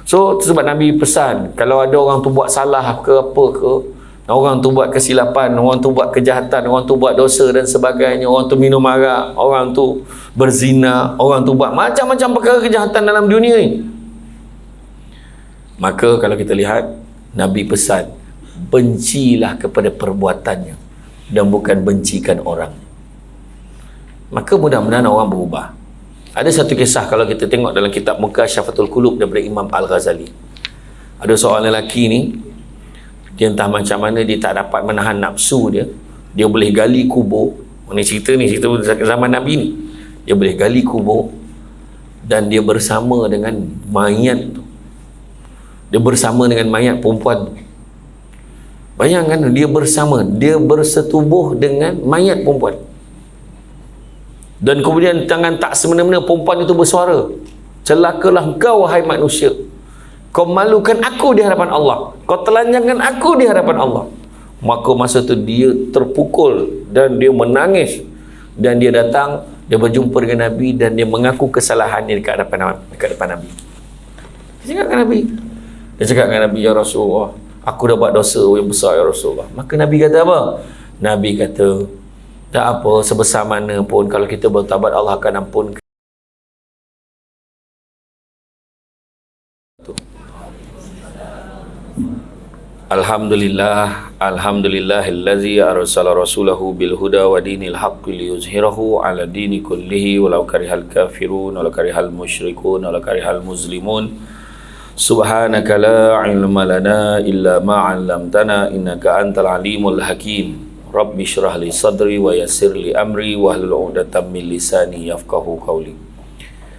So sebab Nabi pesan, kalau ada orang tu buat salah ke apa ke, orang tu buat kesilapan, orang tu buat kejahatan, orang tu buat dosa dan sebagainya, orang tu minum arak, orang tu berzina, orang tu buat macam-macam perkara kejahatan dalam dunia ni, maka kalau kita lihat, Nabi pesan, bencilah kepada perbuatannya dan bukan bencikan orang. Maka mudah-mudahan orang berubah. Ada satu kisah kalau kita tengok dalam kitab Mukasyafatul Qulub daripada Imam Al-Ghazali. Ada seorang lelaki ni, dia entah macam mana dia tak dapat menahan nafsu dia. Dia boleh gali kubur. Ini cerita zaman Nabi ni. Dia boleh gali kubur dan dia bersama dengan mayat tu. Dia bersama dengan mayat perempuan. Bayangkan dia bersetubuh dengan mayat perempuan. Dan kemudian tangan tak semena-mena perempuan itu bersuara, celakalah engkau wahai manusia, kau malukan aku di hadapan Allah, kau telanjangkan aku di hadapan Allah. Maka masa tu dia terpukul dan dia menangis, dan dia datang, dia berjumpa dengan Nabi dan dia mengaku kesalahannya dekat depan Nabi. Dia cakap dengan Nabi, ya Rasulullah, aku dah buat dosa yang besar ya Rasulullah. Maka Nabi kata apa? Nabi kata, tak apa, sebesar mana pun kalau kita bertaubat, Allah akan ampunkan. Alhamdulillahillazi arsala rasulahu bil huda wa dinil haqqi liyuzhirahu ala dini kullihi walau karihal kafirun walau karihal musyrikun walau karihal muslimun. Subhanaka la ilma lana illa ma 'allamtana innaka antal alimul hakim. Rabbi syrah li sadri wa yassir li amri wahlul 'uqdatam min lisani yafqahu qawli.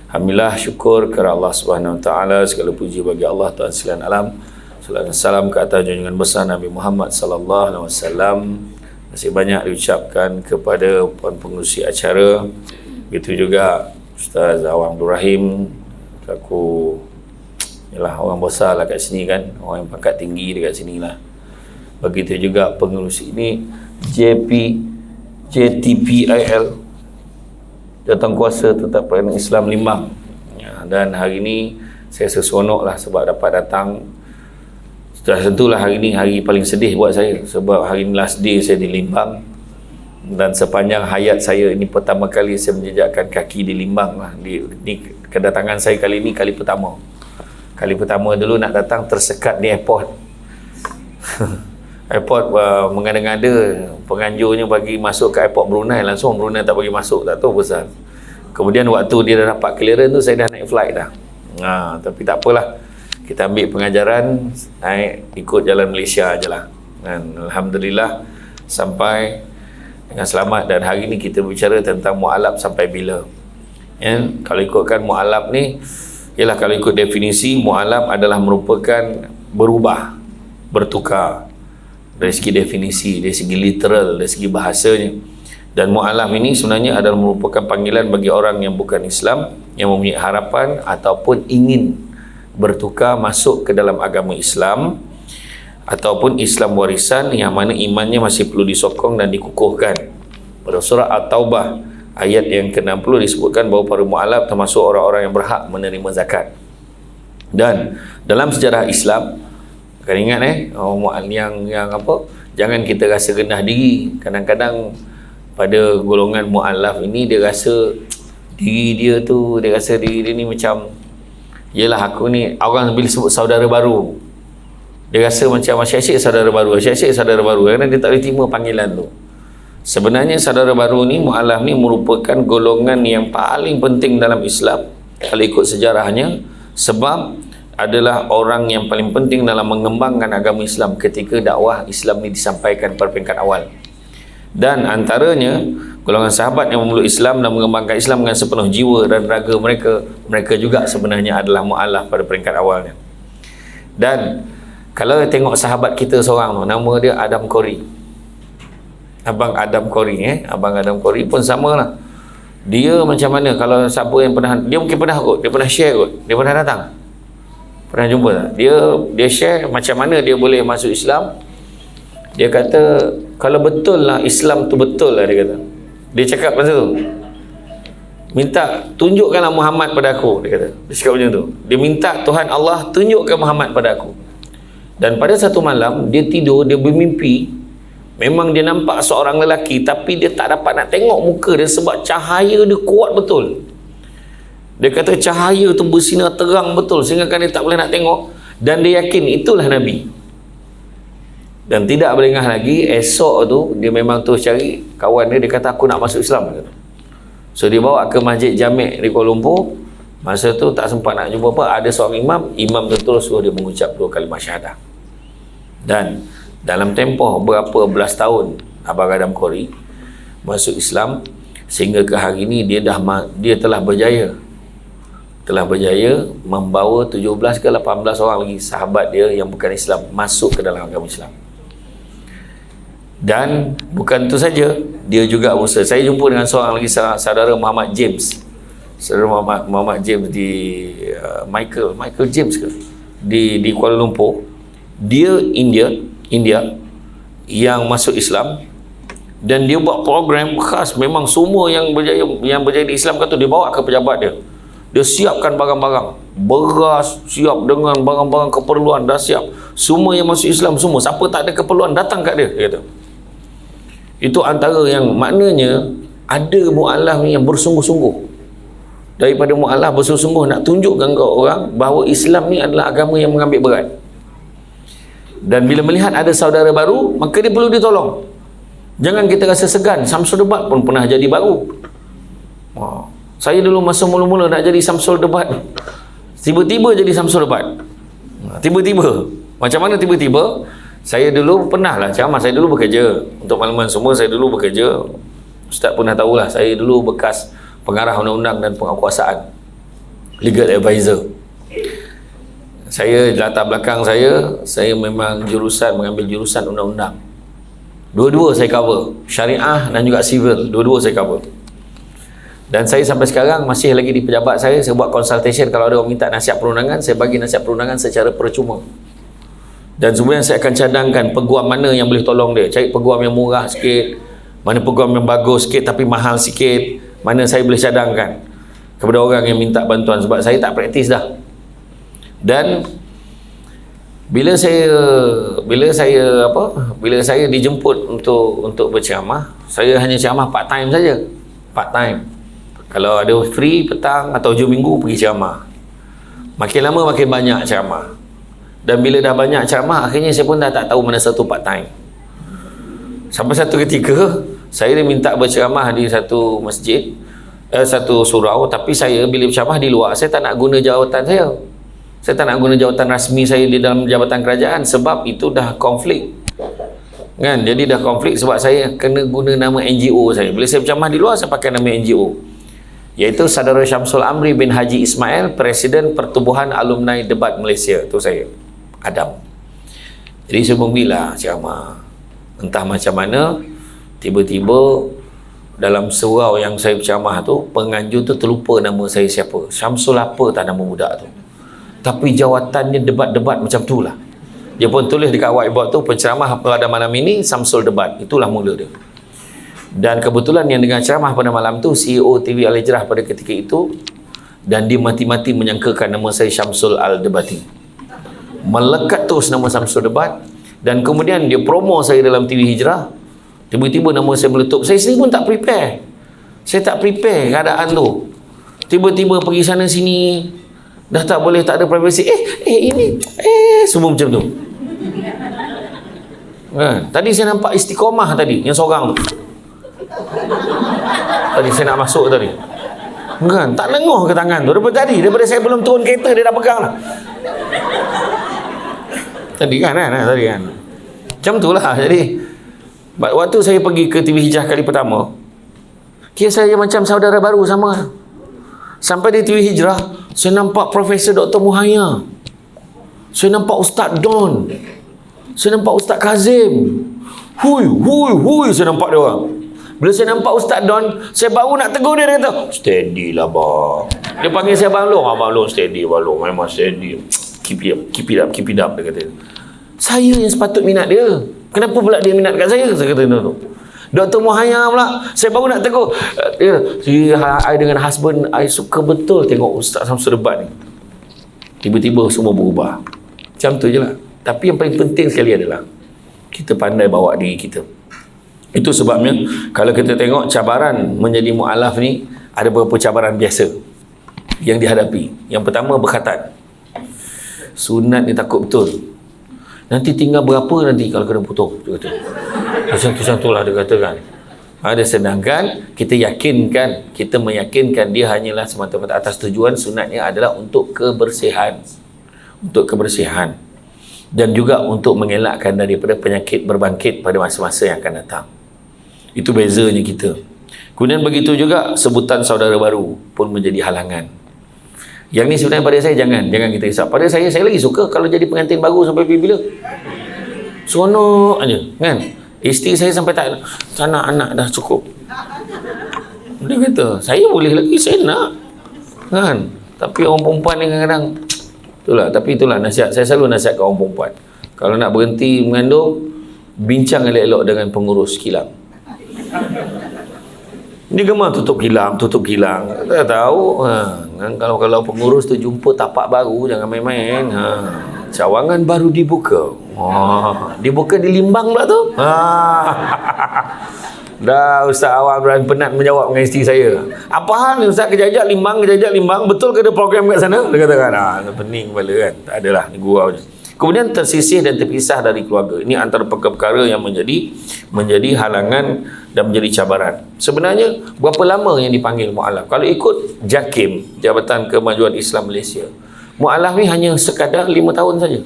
Alhamdulillah, syukur kepada Allah Subhanahu wa taala, segala puji bagi Allah Tuhan sekalian alam. Salawat dan salam ke atas junjungan besar Nabi Muhammad sallallahu alaihi wasallam. Masih banyak diucapkan kepada puan pengurusi acara, begitu juga Ustaz Awang Abdul Rahim, selaku yalah orang besar lah kat sini kan, orang yang pangkat tinggi dekat sini lah. Begitu juga pengurusi ini JTPIL, Jawatankuasa Tetap Pelayanan Islam Limbang. Dan hari ini saya seronok lah sebab dapat datang. Sudah tentulah hari ini hari paling sedih buat saya, sebab hari ini last day saya di Limbang, dan sepanjang hayat saya ini pertama kali saya menjejakkan kaki di Limbang lah. Kedatangan saya kali ini kali pertama. Kali pertama dulu nak datang tersekat di airport. Airport mengada-ngada, penganjurnya bagi masuk ke airport Brunei, langsung Brunei tak bagi masuk, tak tahu pasal. Kemudian waktu dia dah dapat clearance tu, saya dah naik flight dah. Tapi tak apalah, kita ambil pengajaran, naik ikut jalan Malaysia je lah. Dan Alhamdulillah sampai dengan selamat. Dan hari ni kita bicara tentang mu'alaf sampai bila. Kalau ikutkan mu'alaf ni, ialah kalau ikut definisi, mu'alaf adalah merupakan berubah, bertukar, dari segi definisi, dari segi literal, dari segi bahasanya. Dan mu'alaf ini sebenarnya adalah merupakan panggilan bagi orang yang bukan Islam, yang mempunyai harapan ataupun ingin bertukar masuk ke dalam agama Islam, ataupun Islam warisan yang mana imannya masih perlu disokong dan dikukuhkan. Pada surah At-Taubah ayat yang ke-60 disebutkan bahawa para mu'alaf termasuk orang-orang yang berhak menerima zakat. Dan dalam sejarah Islam, kalian ingat orang yang apa, jangan kita rasa rendah diri. Kadang-kadang pada golongan mu'alaf ini, dia rasa diri dia ni macam, yelah aku ni, orang bila sebut saudara baru, dia rasa macam asyik-asyik saudara baru, asyik-asyik saudara baru, kerana dia tak boleh terima panggilan tu. Sebenarnya saudara baru ni, mu'alaf ni merupakan golongan yang paling penting dalam Islam kalau ikut sejarahnya, sebab adalah orang yang paling penting dalam mengembangkan agama Islam ketika dakwah Islam ni disampaikan pada peringkat awal. Dan antaranya golongan sahabat yang memeluk Islam dan mengembangkan Islam dengan sepenuh jiwa dan raga mereka juga sebenarnya adalah mu'alaf pada peringkat awalnya. Dan kalau tengok sahabat kita seorang tu, nama dia Adam Kori, Abang Adam Kori, Abang Adam Kori pun sama lah. Dia macam mana, kalau siapa yang pernah, dia mungkin pernah kot, dia pernah share kot, dia pernah datang, pernah jumpa tak? Dia share macam mana dia boleh masuk Islam. Dia kata kalau betul lah Islam tu betul lah, dia kata. Dia cakap macam tu. minta tunjukkanlah Muhammad pada aku, dia kata. Dia cakap macam tu. Dia minta Tuhan Allah tunjukkan Muhammad pada aku. Dan pada satu malam dia tidur, dia bermimpi, memang dia nampak seorang lelaki, tapi dia tak dapat nak tengok muka dia sebab cahaya dia kuat betul. Dia kata cahaya tu bersinar terang betul sehingga kan dia tak boleh nak tengok, dan dia yakin itulah Nabi. Dan tidak berlengah lagi, esok tu dia memang terus cari kawan dia, dia kata aku nak masuk Islam. So dia bawa ke Masjid Jami' di Kuala Lumpur. Masa tu tak sempat nak jumpa apa, ada seorang imam tu terus suruh dia mengucap 2 kalimah syahadah. Dan dalam tempoh berapa belas tahun Abang Adam Qori masuk Islam, sehingga ke hari ini dia telah berjaya membawa 17 ke 18 orang lagi sahabat dia yang bukan Islam masuk ke dalam agama Islam. Dan bukan itu saja, dia juga berusaha. Saya jumpa dengan seorang lagi saudara Muhammad James. Saudara Muhammad James di Michael James ke? Di Kuala Lumpur. Dia India yang masuk Islam, dan dia buat program khas. Memang semua yang berjaya di Islam kan tu dia bawa ke pejabat dia. Dia siapkan barang-barang, beras siap dengan barang-barang keperluan dah siap. Semua yang masuk Islam semua, siapa tak ada keperluan datang kat dia, kata. Itu antara yang maknanya ada mu'alaf ni yang bersungguh-sungguh. Daripada mu'alaf bersungguh-sungguh nak tunjukkan ke orang bahawa Islam ni adalah agama yang mengambil berat. Dan bila melihat ada saudara baru, maka dia perlu ditolong. Jangan kita rasa segan. Samsul Debat pun pernah jadi baru. Saya dulu masa mula-mula nak jadi Samsul Debat, tiba-tiba jadi Samsul Debat. Tiba-tiba. Macam mana tiba-tiba? Saya dulu pernah lah ceramah. Saya dulu bekerja untuk makluman semua. Saya dulu bekerja, Ustaz pun dah tahulah, saya dulu bekas pengarah undang-undang dan penguasaan, legal advisor. Saya latar belakang saya memang mengambil jurusan undang-undang. Dua-dua saya cover, syariah dan juga civil, dua-dua saya cover. Dan saya sampai sekarang masih lagi di pejabat saya buat consultation. Kalau ada orang minta nasihat perundangan, saya bagi nasihat perundangan secara percuma. Dan sebenarnya saya akan cadangkan peguam mana yang boleh tolong dia. Cari peguam yang murah sikit, mana peguam yang bagus sikit tapi mahal sikit, mana saya boleh cadangkan kepada orang yang minta bantuan, sebab saya tak praktis dah. Dan bila saya dijemput untuk berceramah, saya hanya ceramah part time saja. Part time. Kalau ada free petang atau hujung minggu pergi ceramah. Makin lama makin banyak ceramah. Dan bila dah banyak ceramah, akhirnya saya pun dah tak tahu mana satu part time. Sampai satu ketika saya diminta berceramah di satu masjid, satu surau, tapi saya bila berceramah di luar, saya tak nak guna jawatan saya. Saya tak nak guna jawatan rasmi saya di dalam jabatan kerajaan, sebab itu dah konflik. Kan? Jadi dah konflik sebab saya kena guna nama NGO saya. Bila saya berceramah di luar, saya pakai nama NGO. Iaitu Saudara Syamsul Amri bin Haji Ismail, Presiden Pertubuhan Alumni Debat Malaysia. Itu saya, Adam. Jadi saya bila ceramah, entah macam mana, tiba-tiba dalam surau yang saya berceramah tu, penganjur tu terlupa nama saya siapa. Syamsul apa tak nama budak tu. Tapi jawatannya debat-debat macam tu lah. Dia pun tulis dekat whiteboard tu, penceramah pada malam ini Samsul Debat. Itulah mula dia. Dan kebetulan yang dengar ceramah pada malam tu CEO TV Al-Hijrah pada ketika itu, dan dia mati-mati menyangkakan nama saya Syamsul Al-Debati. Melekat terus nama Samsul Debat. Dan kemudian dia promo saya dalam TV Hijrah. Tiba-tiba nama saya meletup. Saya sendiri pun tak prepare. Saya tak prepare keadaan tu. Tiba-tiba pergi sana sini, dah tak boleh, tak ada privacy. Ini semua macam tu. Tadi saya nampak Istiqomah tadi, yang seorang tu. Tadi saya nak masuk tadi. Kan, tak lenguh ke tangan tu. Daripada saya belum turun kereta, dia dah pegang lah. Tadi kan. Macam tu lah. Jadi, waktu saya pergi ke TV Hijrah kali pertama, kira saya macam saudara baru sama. Sampai di TV Hijrah, saya nampak Profesor Dr. Muhaya. Saya nampak Ustaz Don. Saya nampak Ustaz Kazim. Hui, saya nampak dia orang. Bila saya nampak Ustaz Don, saya baru nak tegur dia, kata, steady lah bang. Dia panggil saya Abang Long. Abang Long steady, Abang Long memang steady. Keep it up, dia kata. Saya yang sepatut minat dia. Kenapa pula dia minat kat saya? Saya kata tu. Dr. Muhayya pula, saya baru nak tegur. I dengan husband, I suka betul tengok Ustaz Samsul debat ni. Tiba-tiba semua berubah. Macam tu je lah. Tapi yang paling penting sekali adalah kita pandai bawa diri kita. Itu sebabnya kalau kita tengok cabaran menjadi mu'alaf ni, ada beberapa cabaran biasa yang dihadapi. Yang pertama, berkhatat. Sunat ni takut betul. Nanti tinggal berapa nanti kalau kena putus, dia kata. Macam tu lah dia katakan. Ada sedangkan kita yakinkan, kita meyakinkan dia hanyalah semata-mata atas tujuan sunatnya adalah untuk kebersihan. Untuk kebersihan. Dan juga untuk mengelakkan daripada penyakit berbangkit pada masa-masa yang akan datang. Itu bezanya kita. Kemudian begitu juga sebutan saudara baru pun menjadi halangan. Yang ni sebenarnya pada saya jangan kita risau. Pada saya lagi suka kalau jadi pengantin baru sampai bila. Seronok aja, kan? Isteri saya sampai tak nak anak dah cukup. Dia kata, saya boleh lagi, saya nak. Kan? Tapi orang perempuan ni kadang-kadang itulah nasihat. Saya selalu nasihat ke orang perempuan. Kalau nak berhenti mengandung, bincang elok-elok dengan pengurus kilang. Dia gemar tutup kilang. Tak tahu. Kalau pengurus tu jumpa tapak baru, jangan main-main. Cawangan baru dibuka. Dibuka di Limbang pula tu. Dah Ustaz Awang penat menjawab dengan isteri saya. Apa hal ni Ustaz, kejajak Limbang, betul ke ada program kat sana? Dia katakan, pening kepala kan. Tak adalah, ni gurau je. Kemudian tersisih dan terpisah dari keluarga. Ini antara perkara-perkara yang menjadi halangan dan menjadi cabaran. Sebenarnya berapa lama yang dipanggil mu'alaf? Kalau ikut JAKIM, Jabatan Kemajuan Islam Malaysia, mu'alaf ni hanya sekadar 5 tahun saja.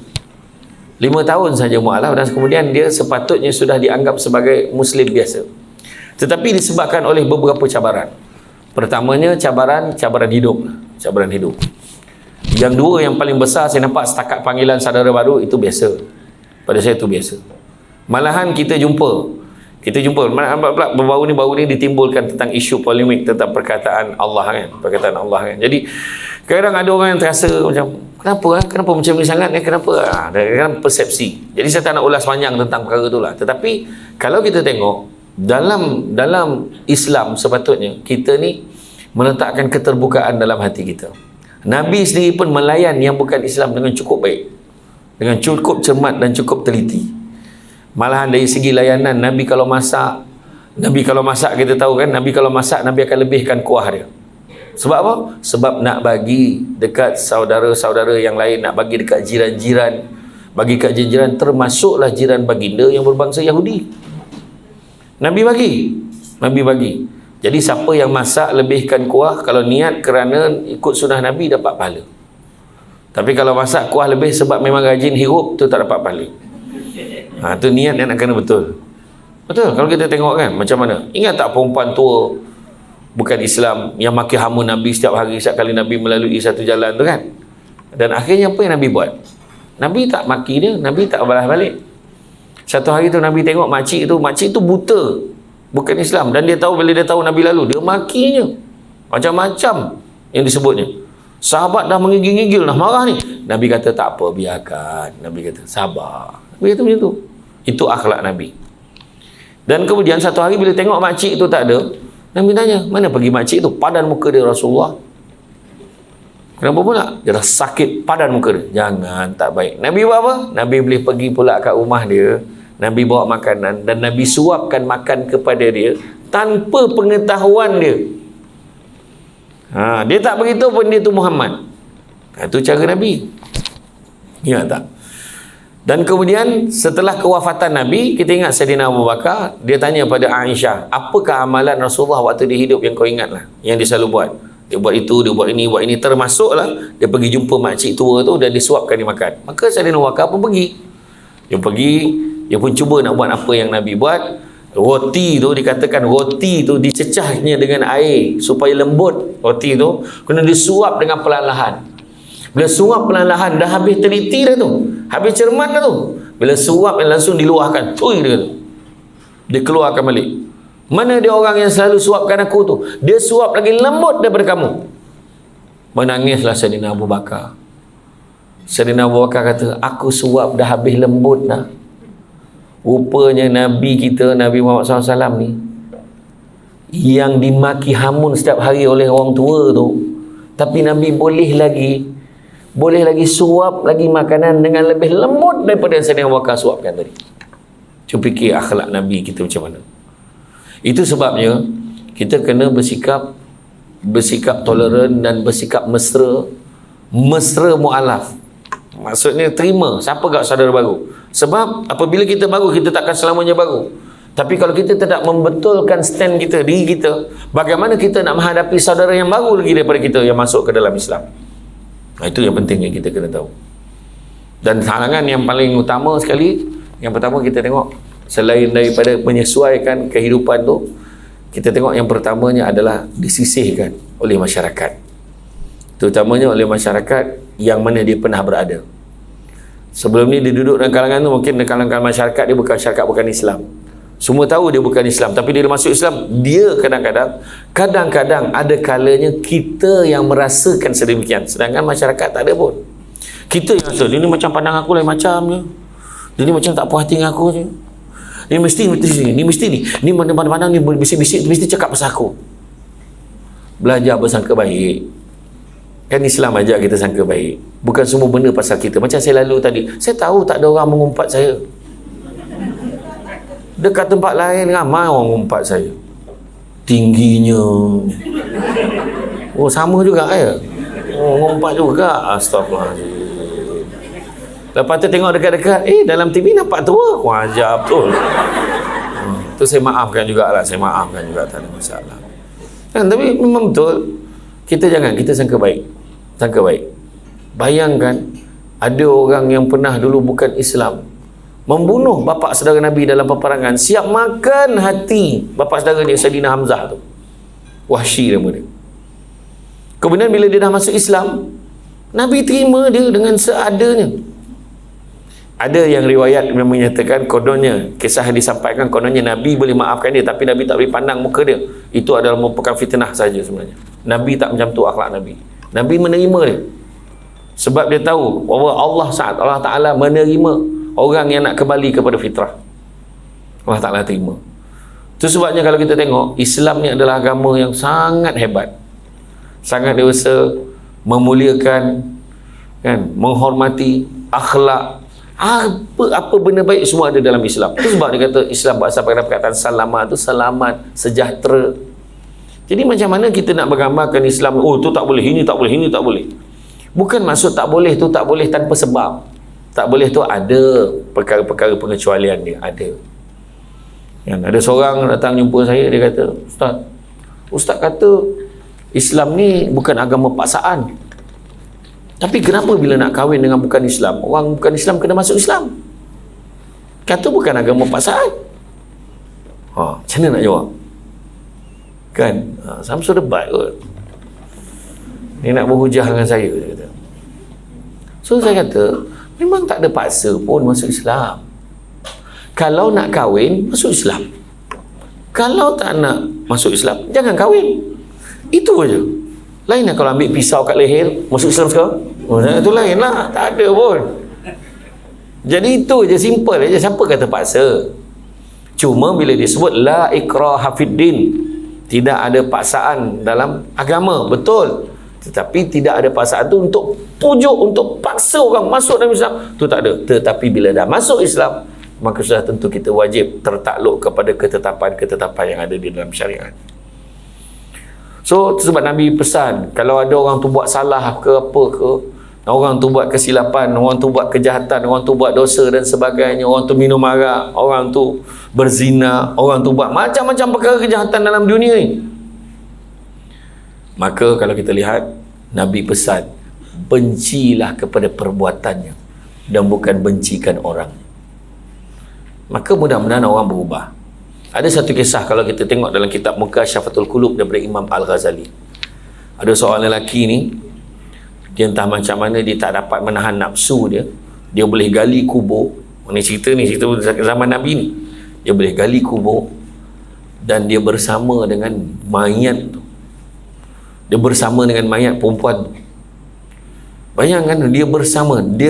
5 tahun saja mu'alaf, dan kemudian dia sepatutnya sudah dianggap sebagai Muslim biasa. Tetapi disebabkan oleh beberapa cabaran. Pertamanya cabaran hidup. Yang dua yang paling besar saya nampak setakat panggilan saudara baru itu biasa. Pada saya itu biasa. Malahan kita jumpa baru ni ditimbulkan tentang isu polemik tentang perkataan Allah kan. Jadi kadang ada orang yang terasa macam kenapa macam ni sangat kenapa kan persepsi. Jadi saya tak nak ulas panjang tentang perkara itulah. Tetapi kalau kita tengok dalam Islam sepatutnya kita ni meletakkan keterbukaan dalam hati kita. Nabi sendiri pun melayan yang bukan Islam dengan cukup baik, dengan cukup cermat dan cukup teliti. Malahan dari segi layanan, Nabi kalau masak kita tahu kan, Nabi kalau masak Nabi akan lebihkan kuah dia. Sebab apa? Sebab nak bagi dekat saudara-saudara yang lain, nak bagi dekat jiran-jiran, bagi kat jiran, termasuklah jiran baginda yang berbangsa Yahudi. Nabi bagi. Jadi siapa yang masak lebihkan kuah, kalau niat kerana ikut sunnah Nabi, dapat pahala. Tapi kalau masak kuah lebih sebab memang rajin hirup, tu tak dapat pahala. Tu niat yang nak kena betul. Betul, kalau kita tengok kan macam mana. Ingat tak perempuan tua bukan Islam yang maki hama Nabi setiap kali Nabi melalui satu jalan tu kan. Dan akhirnya apa yang Nabi buat? Nabi tak maki dia, Nabi tak balas balik. Satu hari tu Nabi tengok makcik tu buta, bukan Islam, dan bila dia tahu Nabi lalu, dia makinya macam-macam yang disebutnya. Sahabat dah menggigil-gigil, dah marah ni. Nabi kata tak apa, biarkan. Nabi kata sabar. Nabi kata macam tu. Itu akhlak Nabi. Dan kemudian satu hari bila tengok makcik tu tak ada, Nabi tanya, mana pergi makcik tu? Padan muka dia Rasulullah. Kenapa pula? Dia dah sakit padan muka dia. Jangan, tak baik. Nabi buat apa? Nabi boleh pergi pula kat rumah dia, Nabi bawa makanan dan Nabi suapkan makan kepada dia tanpa pengetahuan dia. Dia tak beritahu pun dia tu Muhammad. Itu cara Nabi. Ingat tak? Dan kemudian setelah kewafatan Nabi, kita ingat Sayyidina Abu Bakar, dia tanya pada Aisyah, apakah amalan Rasulullah waktu dia hidup yang kau ingatlah, yang dia selalu buat? Dia buat itu, dia buat ini, termasuklah dia pergi jumpa makcik tua tu dan disuapkan dia makan. Maka Sayyidina Abu Bakar pun pergi. Dia pun cuba nak buat apa yang Nabi buat. Roti tu, dikatakan roti tu dicecahnya dengan air supaya lembut. Roti tu kena disuap dengan perlahan-lahan. Bila suap perlahan-lahan, dah habis teliti dah tu, habis cermat dah tu, bila suap langsung diluahkan, dia keluarkan balik. Mana dia orang yang selalu suapkan aku tu, dia suap lagi lembut daripada kamu. Menangislah Sayyidina Abu Bakar. Sayyidina Abu Bakar kata, aku suap dah habis lembut dah, Rupanya Nabi kita, Nabi Muhammad SAW ni, yang dimaki hamun setiap hari oleh orang tua tu, tapi Nabi boleh lagi suap lagi makanan dengan lebih lembut daripada yang Sayyidina Abu Bakar suapkan tadi. Cuba fikir akhlak Nabi kita macam mana. Itu sebabnya kita kena bersikap toleran dan bersikap mesra mu'alaf. Maksudnya terima siapa kat saudara baru. Sebab apabila kita baru, kita takkan selamanya baru. Tapi kalau kita tidak membetulkan stand kita, diri kita, bagaimana kita nak menghadapi saudara yang baru lagi daripada kita yang masuk ke dalam Islam. Itu yang penting yang kita kena tahu. Dan halangan yang paling utama sekali, yang pertama kita tengok, selain daripada menyesuaikan kehidupan tu, kita tengok yang pertamanya adalah disisihkan oleh masyarakat, terutamanya oleh masyarakat yang mana dia pernah berada. Sebelum ni dia duduk dalam kalangan tu, mungkin dalam kalangan masyarakat dia bukan Islam. Semua tahu dia bukan Islam, tapi dia masuk Islam, dia kadang-kadang ada kalanya kita yang merasakan sedemikian, sedangkan masyarakat tak ada pun. Kita yang rasa, dia ni macam pandang aku lain macam je, dia ni macam tak puas hati dengan aku je, ni mesti ni mana-mana ni bisik-bisik, mesti cakap pasal aku. Belajar bersangka baik. Kan Islam ajak kita sangka baik, bukan semua benda pasal kita. Macam saya lalu tadi, saya tahu tak ada orang mengumpat saya. Dekat tempat lain ramai orang mengumpat saya, tingginya, oh sama juga ya, oh mengumpat juga, astagfirullahaladzim. Lepas tu tengok dekat-dekat, dalam TV nampak tua, wajar betul. Tu saya maafkan jugalah, tak ada masalah kan. Tapi memang betul, kita sangka baik. Bayangkan ada orang yang pernah dulu bukan Islam, membunuh bapa saudara Nabi dalam peperangan, siap makan hati bapa saudara dia, Sayyidina Hamzah tu, Wahsy nama dia. Kemudian bila dia dah masuk Islam, Nabi terima dia dengan seadanya. Ada yang riwayat yang menyatakan, kononnya, kisah yang disampaikan, kononnya Nabi boleh maafkan dia, tapi Nabi tak boleh pandang muka dia. Itu adalah merupakan fitnah saja sebenarnya. Nabi tak macam tu akhlak Nabi. Nabi menerima dia, sebab dia tahu bahawa Allah Ta'ala menerima orang yang nak kembali kepada fitrah. Allah Ta'ala terima. Itu sebabnya kalau kita tengok, Islam ni adalah agama yang sangat hebat, sangat dewasa, memuliakan, kan, menghormati, akhlak, apa benda baik semua ada dalam Islam. Itu sebab dia kata Islam berasal pada perkataan selamat, tu selamat, sejahtera. Jadi macam mana kita nak menggambarkan Islam, oh tu tak boleh, ini tak boleh, ini tak boleh. Bukan maksud tak boleh tu tak boleh tanpa sebab. Tak boleh tu ada perkara-perkara pengecualian dia, ada. Kan, ada seorang datang jumpa saya, dia kata, Ustaz kata Islam ni bukan agama paksaan. Tapi kenapa bila nak kahwin dengan bukan Islam, orang bukan Islam kena masuk Islam? Kata bukan agama paksaan. Macam mana nak jawab? Kan? Sama-sama debat kot. Dia nak berhujah dengan saya, dia kata. So saya kata, memang tak ada paksa pun masuk Islam. Kalau nak kahwin, masuk Islam. Kalau tak nak masuk Islam, jangan kahwin. Itu aja. Lainlah kalau ambil pisau kat leher, masuk Islam sekarang. Itu lain lah, tak ada pun. Jadi itu je, simple aja. Siapa kata paksa? Cuma bila disebut la ikraha fiddin, tidak ada paksaan dalam agama, betul. Tetapi tidak ada paksaan tu untuk pujuk, untuk paksa orang masuk dalam Islam, tu tak ada. Tetapi bila dah masuk Islam, maka sudah tentu kita wajib tertakluk kepada ketetapan-ketetapan yang ada di dalam syariat. So sebab Nabi pesan, kalau ada orang tu buat salah ke apa ke, orang tu buat kesilapan, orang tu buat kejahatan, orang tu buat dosa dan sebagainya, orang tu minum arak, orang tu berzina, orang tu buat macam-macam perkara kejahatan dalam dunia ni, maka kalau kita lihat, Nabi pesan, bencilah kepada perbuatannya dan bukan bencikan orang. Maka mudah-mudahan orang berubah. Ada satu kisah kalau kita tengok dalam kitab Mukasyafatul Qulub daripada Imam Al-Ghazali. Ada seorang lelaki ni, dia entah macam mana dia tak dapat menahan nafsu dia. Dia boleh gali kubur. Ini cerita zaman Nabi ni. Dia boleh gali kubur dan dia bersama dengan mayat tu. Dia bersama dengan mayat perempuan tu. Bayangkan dia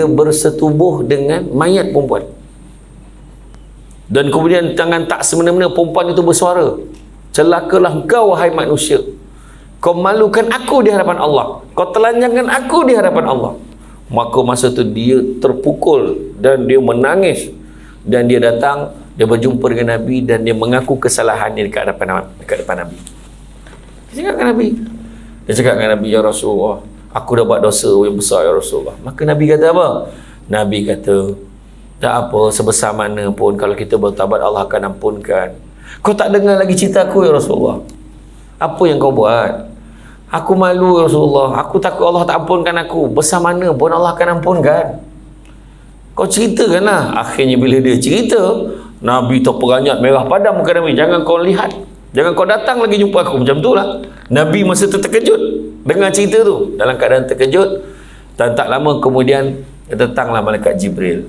bersetubuh dengan mayat perempuan. Dan kemudian jangan tak semena-mena perempuan itu bersuara, celakalah engkau wahai manusia, kau malukan aku di hadapan Allah, kau telanjangkan aku di hadapan Allah. Maka masa tu dia terpukul dan dia menangis, dan dia datang, dia berjumpa dengan Nabi dan dia mengaku kesalahannya dekat depan Nabi. Dia cakap dengan Nabi, ya Rasulullah, aku dah buat dosa yang besar ya Rasulullah. Maka Nabi kata apa? Nabi kata, tak apa, sebesar mana pun kalau kita bertaubat Allah akan ampunkan. Kau tak dengar lagi cerita aku ya Rasulullah? Apa yang kau buat? Aku malu ya Rasulullah, aku takut Allah tak ampunkan aku. Besar mana pun Allah akan ampunkan. Kau ceritakanlah. Akhirnya bila dia cerita, Nabi terperanjat, merah padam muka Nabi. Jangan kau lihat, jangan kau datang lagi jumpa aku. Macam tu lah. Nabi masa tu terkejut dengar cerita tu, dalam keadaan terkejut. Dan tak lama kemudian datanglah malaikat Jibril.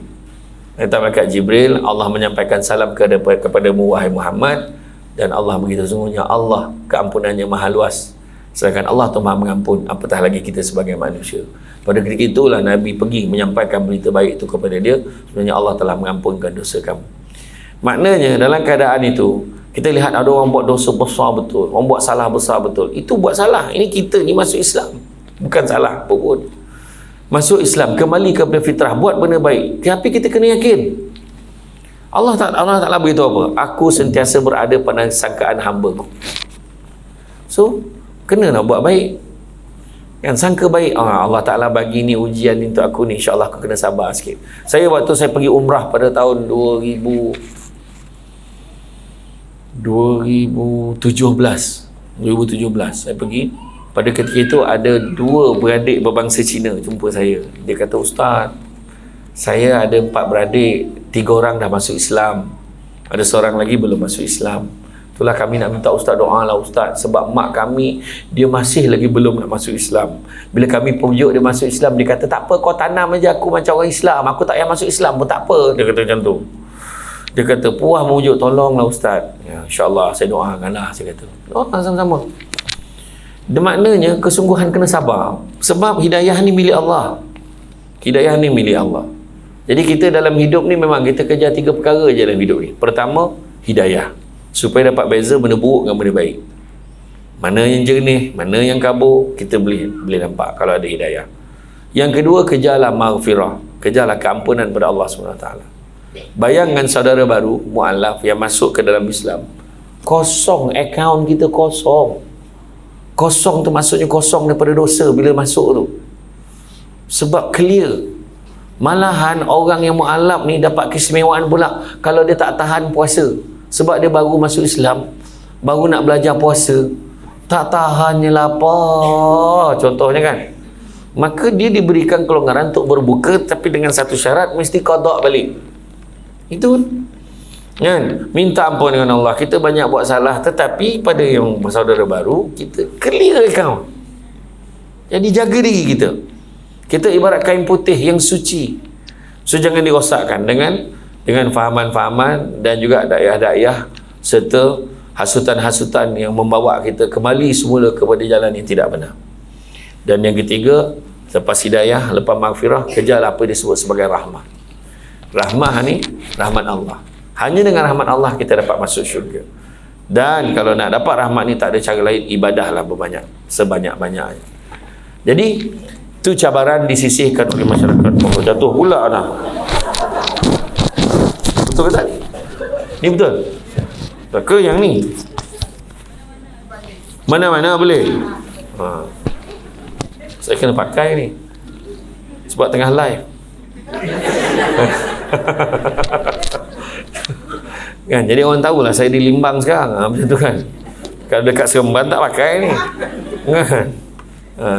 Malaikat Jibril, Allah menyampaikan salam kepadamu wahai Muhammad, dan Allah begitu, sungguhnya Allah keampunannya maha luas, sedangkan Allah tu maha mengampun, apatah lagi kita sebagai manusia. Pada ketika itulah Nabi pergi menyampaikan berita baik itu kepada dia, sebenarnya Allah telah mengampunkan dosa kamu. Maknanya dalam keadaan itu kita lihat ada orang buat dosa besar betul, orang buat salah besar betul, itu buat salah, ini kita ni masuk Islam, bukan salah apa pun, masuk Islam, kembali kepada fitrah, buat benda baik. Tapi kita kena yakin Allah Ta'ala beritahu apa? Aku sentiasa berada pada sangkaan hamba-Ku. So kena nak buat baik kan, sangka baik. Allah Ta'ala bagi ni ujian ni untuk aku ni, insyaAllah aku kena sabar sikit. Waktu saya pergi umrah pada tahun 2017 saya pergi. Pada ketika itu ada dua beradik berbangsa Cina jumpa saya. Dia kata, Ustaz, saya ada 4 beradik, 3 orang dah masuk Islam, ada seorang lagi belum masuk Islam. Itulah kami nak minta Ustaz doa lah Ustaz, sebab mak kami dia masih lagi belum nak masuk Islam. Bila kami pujuk dia masuk Islam, dia kata, tak apa, kau tanam aja aku macam orang Islam, aku tak payah masuk Islam pun tak apa. Dia kata macam tu. Dia kata, puas pujuk, tolonglah Ustaz. Ya, InsyaAllah saya doakanlah, saya kata. Doa sama-sama. Maknanya kesungguhan kena sabar, sebab hidayah ni milik Allah. Hidayah ni milik Allah. Jadi kita dalam hidup ni memang kita kejar 3 perkara je dalam hidup ni. Pertama, hidayah, supaya dapat beza benda buruk dengan benda baik. Mana yang jernih, mana yang kabur, kita boleh nampak kalau ada hidayah. Yang kedua, kejarlah maghfirah, kejarlah keampunan pada Allah SWT. Bayangkan saudara baru mu'alaf yang masuk ke dalam Islam, kosong akaun kita, kosong tu maksudnya kosong daripada dosa bila masuk tu, sebab clear. Malahan orang yang mu'alaf ni dapat keistimewaan pula kalau dia tak tahan puasa, sebab dia baru masuk Islam, baru nak belajar puasa, tak tahannya lapar contohnya kan, maka dia diberikan kelonggaran untuk berbuka, tapi dengan satu syarat, mesti qada balik. Itu kan, minta ampun dengan Allah. Kita banyak buat salah, tetapi pada yang saudara baru, kita clear account. Jadi jaga diri kita. Kita ibarat kain putih yang suci, so jangan dirosakkan dengan fahaman-fahaman dan juga dakwah-dakwah serta hasutan-hasutan yang membawa kita kembali semula kepada jalan yang tidak benar. Dan yang ketiga, lepas hidayah, lepas maghfirah, kejarlah apa disebut sebagai rahmah. Rahmah ni rahmat Allah. Hanya dengan rahmat Allah kita dapat masuk syurga. Dan kalau nak dapat rahmat ni, tak ada cara lain, ibadahlah berbanyak, sebanyak-banyaknya. Jadi itu cabaran disisihkan oleh masyarakat. Oh, jatuh pula dah. Betul ke tak ni? Ni betul? Tak ke yang ni? Mana-mana boleh? Saya kena pakai ni sebab tengah live. Kan, jadi orang tahulah saya di Limbang sekarang, macam tu kan. Kalau dekat Seremban tak pakai ni kan.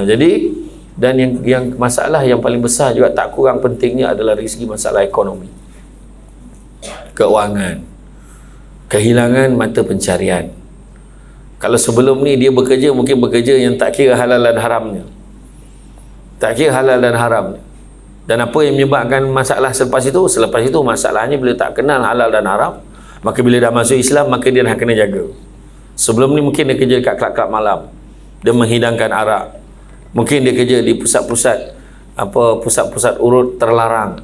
Jadi, dan yang masalah yang paling besar juga tak kurang pentingnya adalah dari segi masalah ekonomi, keuangan, kehilangan mata pencarian. Kalau sebelum ni dia bekerja, mungkin bekerja yang tak kira halal dan haramnya, dan apa yang menyebabkan masalah selepas itu masalahnya bila tak kenal halal dan haram. Maka bila dah masuk Islam, maka dia dah kena jaga. Sebelum ni mungkin dia kerja dekat kelab-kelab malam, dia menghidangkan arak, mungkin dia kerja di pusat-pusat urut terlarang,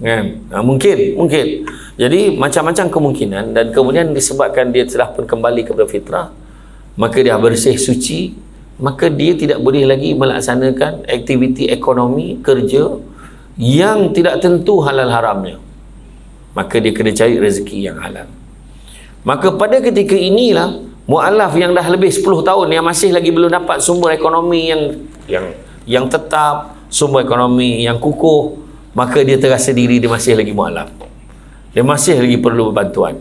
kan? Mungkin. Jadi macam-macam kemungkinan, dan kemudian disebabkan dia telah pun kembali kepada fitrah, maka dia bersih suci, maka dia tidak boleh lagi melaksanakan aktiviti ekonomi kerja yang tidak tentu halal haramnya. Maka dia kena cari rezeki yang halal. Maka pada ketika inilah mu'alaf yang dah lebih 10 tahun yang masih lagi belum dapat sumber ekonomi yang tetap, sumber ekonomi yang kukuh, maka dia terasa diri dia masih lagi mu'alaf. Dia masih lagi perlu bantuan.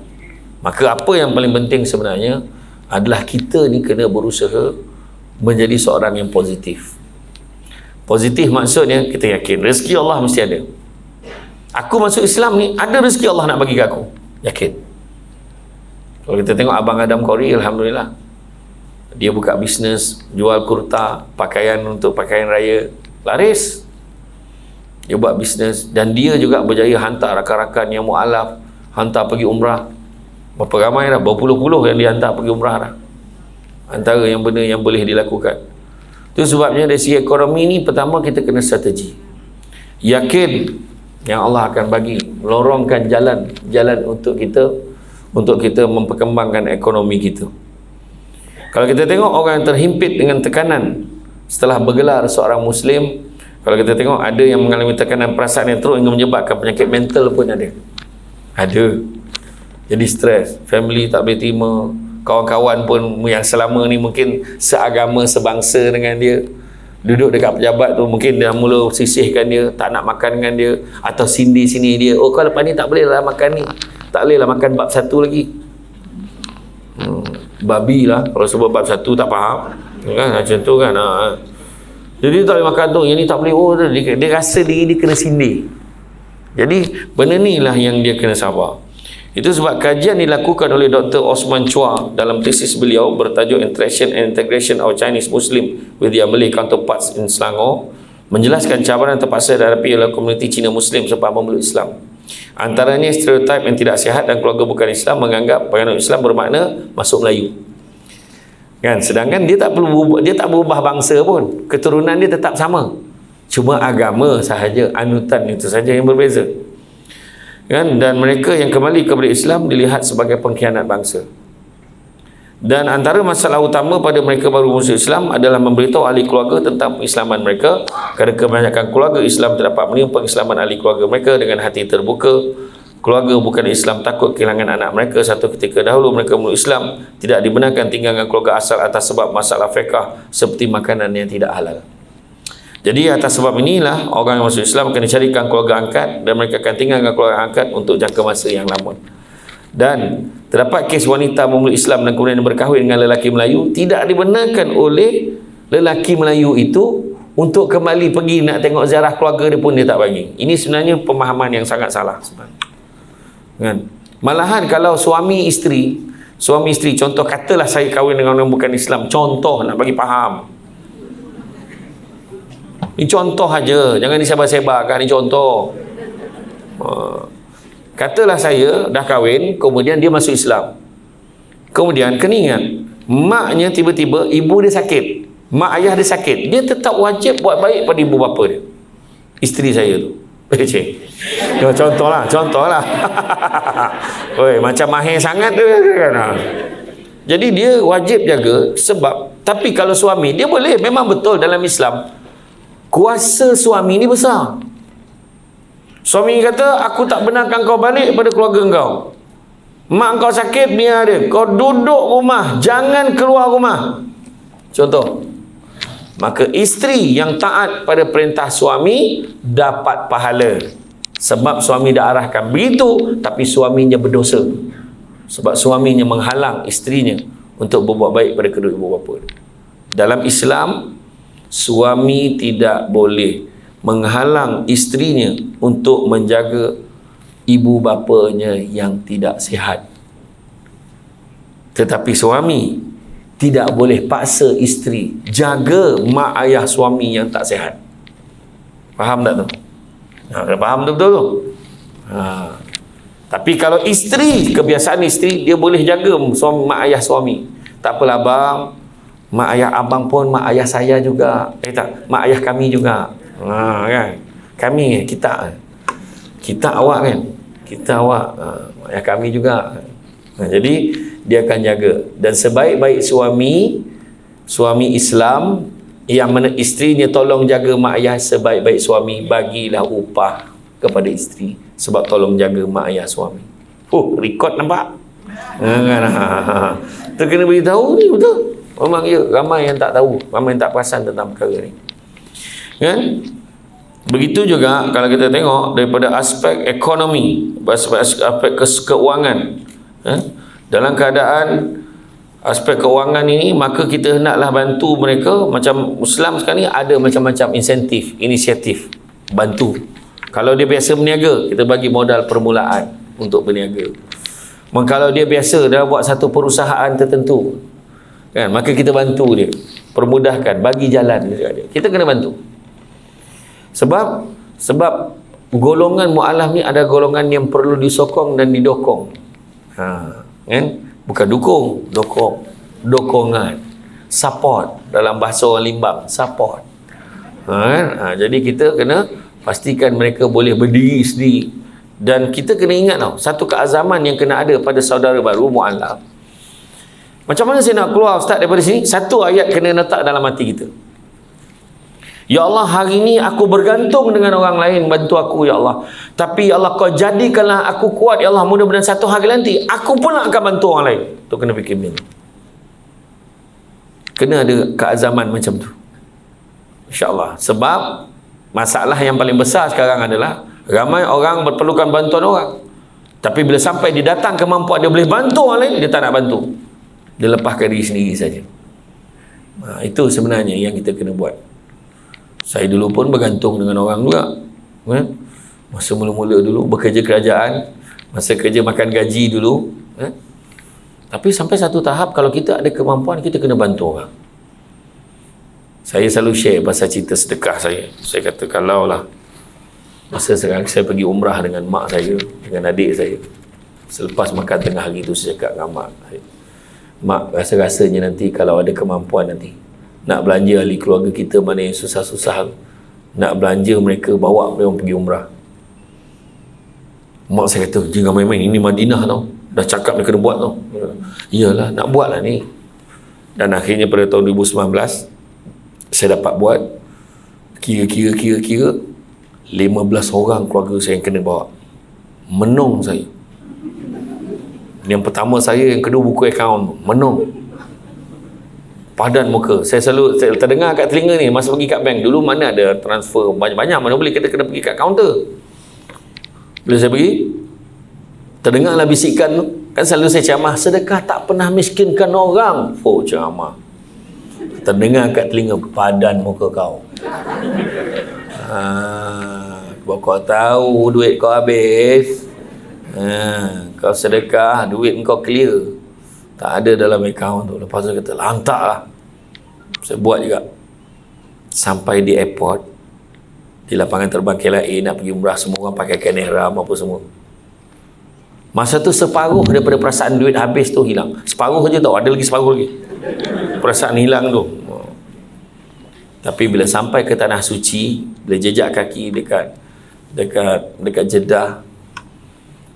Maka apa yang paling penting sebenarnya adalah kita ni kena berusaha menjadi seorang yang positif. Positif maksudnya kita yakin rezeki Allah mesti ada. Aku masuk Islam ni, ada rezeki Allah nak bagi ke aku. Yakin. Kalau kita tengok Abang Adam Qori, alhamdulillah, dia buka bisnes jual kurta, pakaian untuk pakaian raya, laris. Dia buat bisnes, dan dia juga berjaya hantar rakan-rakan yang mu'alaf, hantar pergi umrah. Berapa ramai dah, berpuluh-puluh yang dihantar pergi umrah dah. Antara yang benda yang boleh dilakukan. Itu sebabnya dari segi ekonomi ni, pertama kita kena strategi. Yakin yang Allah akan bagi, lorongkan jalan untuk kita memperkembangkan ekonomi kita. Kalau kita tengok orang yang terhimpit dengan tekanan setelah bergelar seorang Muslim, kalau kita tengok ada yang mengalami tekanan perasaan yang teruk hingga menyebabkan penyakit mental pun ada. Jadi stres, family tak boleh terima, kawan-kawan pun yang selama ni mungkin seagama, sebangsa dengan dia, duduk dekat pejabat tu, mungkin dia mula sisihkan dia, tak nak makan dengan dia, atau sini dia, oh kau lepas ni tak boleh lah makan ni, tak boleh lah makan bab satu lagi. Babi lah kalau sebut bab satu tak faham kan, macam tu kan. Jadi tak boleh makan tu, yang ni tak boleh. Oh, dia rasa diri dia kena sindir. Jadi benda ni lah yang dia kena sabar. Itu sebab kajian dilakukan oleh Dr. Osman Chua dalam tesis beliau bertajuk Interaction and Integration of Chinese Muslim with their Malay Counterparts in Selangor, menjelaskan cabaran terpaksa dihadapi oleh komuniti Cina Muslim selepas memeluk Islam. Antaranya stereotip yang tidak sihat dan keluarga bukan Islam menganggap penganut Islam bermakna masuk Melayu. Kan, sedangkan dia tak berubah bangsa pun, keturunan dia tetap sama, cuma agama sahaja, anutan itu saja yang berbeza. Kan, dan mereka yang kembali kepada Islam dilihat sebagai pengkhianat bangsa. Dan antara masalah utama pada mereka baru masuk Islam adalah memberitahu ahli keluarga tentang pengislaman mereka, kerana kebanyakan keluarga Islam terdapat menerima pengislaman ahli keluarga mereka dengan hati terbuka. Keluarga bukan Islam takut kehilangan anak mereka satu ketika dahulu mereka memeluk Islam, tidak dibenarkan tinggal dengan keluarga asal atas sebab masalah fiqh seperti makanan yang tidak halal. Jadi atas sebab inilah orang yang masuk Islam kena carikan keluarga angkat, dan mereka akan tinggal dengan keluarga angkat untuk jangka masa yang lama. Dan terdapat kes wanita memeluk Islam dan kemudian berkahwin dengan lelaki Melayu, tidak dibenarkan oleh lelaki Melayu itu untuk kembali pergi nak tengok ziarah keluarga dia pun dia tak bagi. Ini sebenarnya pemahaman yang sangat salah sebenarnya. Kan? Malahan kalau suami isteri contoh katalah saya kahwin dengan orang bukan Islam, contoh nak bagi faham, ini contoh aja, jangan disebar-sebarkan, ini contoh. Katalah saya dah kahwin, kemudian dia masuk Islam, kemudian kena ingat maknya tiba-tiba ibu dia sakit, mak ayah dia sakit, dia tetap wajib buat baik pada ibu bapa dia, isteri saya tu. Contohlah oi, macam mahir sangat tu kan. Jadi dia wajib jaga sebab, tapi kalau suami dia boleh, memang betul dalam Islam kuasa suami ni besar. Suami kata aku tak benarkan kau balik pada keluarga kau, mak kau sakit biar dia, kau duduk rumah, jangan keluar rumah, contoh. Maka isteri yang taat pada perintah suami dapat pahala, sebab suami dah arahkan begitu, tapi suaminya berdosa sebab suaminya menghalang isterinya untuk berbuat baik pada kedua ibu bapa. Dalam Islam, suami tidak boleh menghalang isterinya untuk menjaga ibu bapanya yang tidak sihat, tetapi suami tidak boleh paksa isteri jaga mak ayah suami yang tak sihat. Faham tak tu? Faham tu betul tu? Tapi kalau isteri, kebiasaan isteri, dia boleh jaga suami, mak ayah suami. Tak apalah abang, mak ayah abang pun mak ayah saya juga. Tak, mak ayah kami juga. Kan? Kami, kita. Kita awak kan, kita awak, ayah kami juga. Jadi dia akan jaga. Dan sebaik-baik suami Islam yang mana isterinya tolong jaga mak ayah, sebaik-baik suami, bagilah upah kepada isteri sebab tolong jaga mak ayah suami. Rekod nampak? Kita kena beritahu ni betul. Memang ya, ramai yang tak tahu, ramai yang tak perasan tentang perkara ni. Kan? Begitu juga kalau kita tengok daripada aspek ekonomi, aspek keuangan. Dalam keadaan aspek keuangan ini, maka kita hendaklah bantu mereka. Macam Islam sekarang ni ada macam-macam inisiatif bantu. Kalau dia biasa berniaga, kita bagi modal permulaan untuk berniaga. Kalau dia biasa dah buat satu perusahaan tertentu, kan, maka kita bantu dia, permudahkan, bagi jalan dia. Kita kena bantu. Sebab golongan mu'alaf ni ada golongan yang perlu disokong dan didokong. Kan? Bukan dukung, dokongan, support. Dalam bahasa orang Limbang, support. Jadi kita kena pastikan mereka boleh berdiri sendiri. Dan kita kena ingat tau, satu keazaman yang kena ada pada saudara baru mu'alaf. Macam mana saya nak keluar Ustaz daripada sini? Satu ayat kena letak dalam hati kita. Ya Allah, hari ini aku bergantung dengan orang lain bantu aku, ya Allah. Tapi ya Allah, kau jadikanlah aku kuat, ya Allah. Mudah-mudahan satu hari nanti aku pun akan bantu orang lain. Tu kena fikir macam tu. Kena ada keazaman macam tu, InsyaAllah. Sebab masalah yang paling besar sekarang adalah ramai orang berperlukan bantuan orang, tapi bila sampai dia datang kemampuan dia boleh bantu orang lain, dia tak nak bantu. Dia lepaskan diri sendiri saja. Itu sebenarnya yang kita kena buat. Saya dulu pun bergantung dengan orang juga. Masa mula-mula dulu bekerja kerajaan, masa kerja makan gaji dulu. Tapi sampai satu tahap, kalau kita ada kemampuan, kita kena bantu orang. Saya selalu share pasal cerita sedekah saya. Saya kata, kalau lah masa sekarang saya pergi umrah dengan mak saya, dengan adik saya, selepas makan tengah hari tu saya cakap dengan mak saya, mak, rasa-rasanya nanti kalau ada kemampuan nanti nak belanja ahli keluarga kita mana yang susah-susah, nak belanja mereka, bawa mereka pergi umrah. Mak saya kata, jangan main-main, ini Madinah tau, dah cakap ni kena buat tau. Iyalah, nak buat lah ni. Dan akhirnya pada tahun 2019 saya dapat buat. Kira 15 orang keluarga saya yang kena bawa. Menung saya. Yang pertama saya, yang kedua buku akaun. Menung. Padan muka. Saya terdengar kat telinga ni masa pergi kat bank. Dulu mana ada transfer banyak-banyak, mana boleh, kita kena pergi kat kaunter. Bila saya pergi, terdengarlah bisikan tu. Kan selalu saya ceramah, sedekah tak pernah miskinkan orang. Ceramah. Terdengar kat telinga, padan muka kau. Kau tahu duit kau habis, kau sedekah, duit kau clear, tak ada dalam akaun tu. Lepas tu kata, lantak lah. Saya buat juga. Sampai di airport, di lapangan terbang KLIA, nak pergi umrah, semua orang pakai kain ihram apa semua. Masa tu separuh daripada perasaan duit habis tu hilang. Separuh je tau, ada lagi separuh lagi. Perasaan hilang tu. Tapi bila sampai ke tanah suci, bila jejak kaki dekat Jeddah,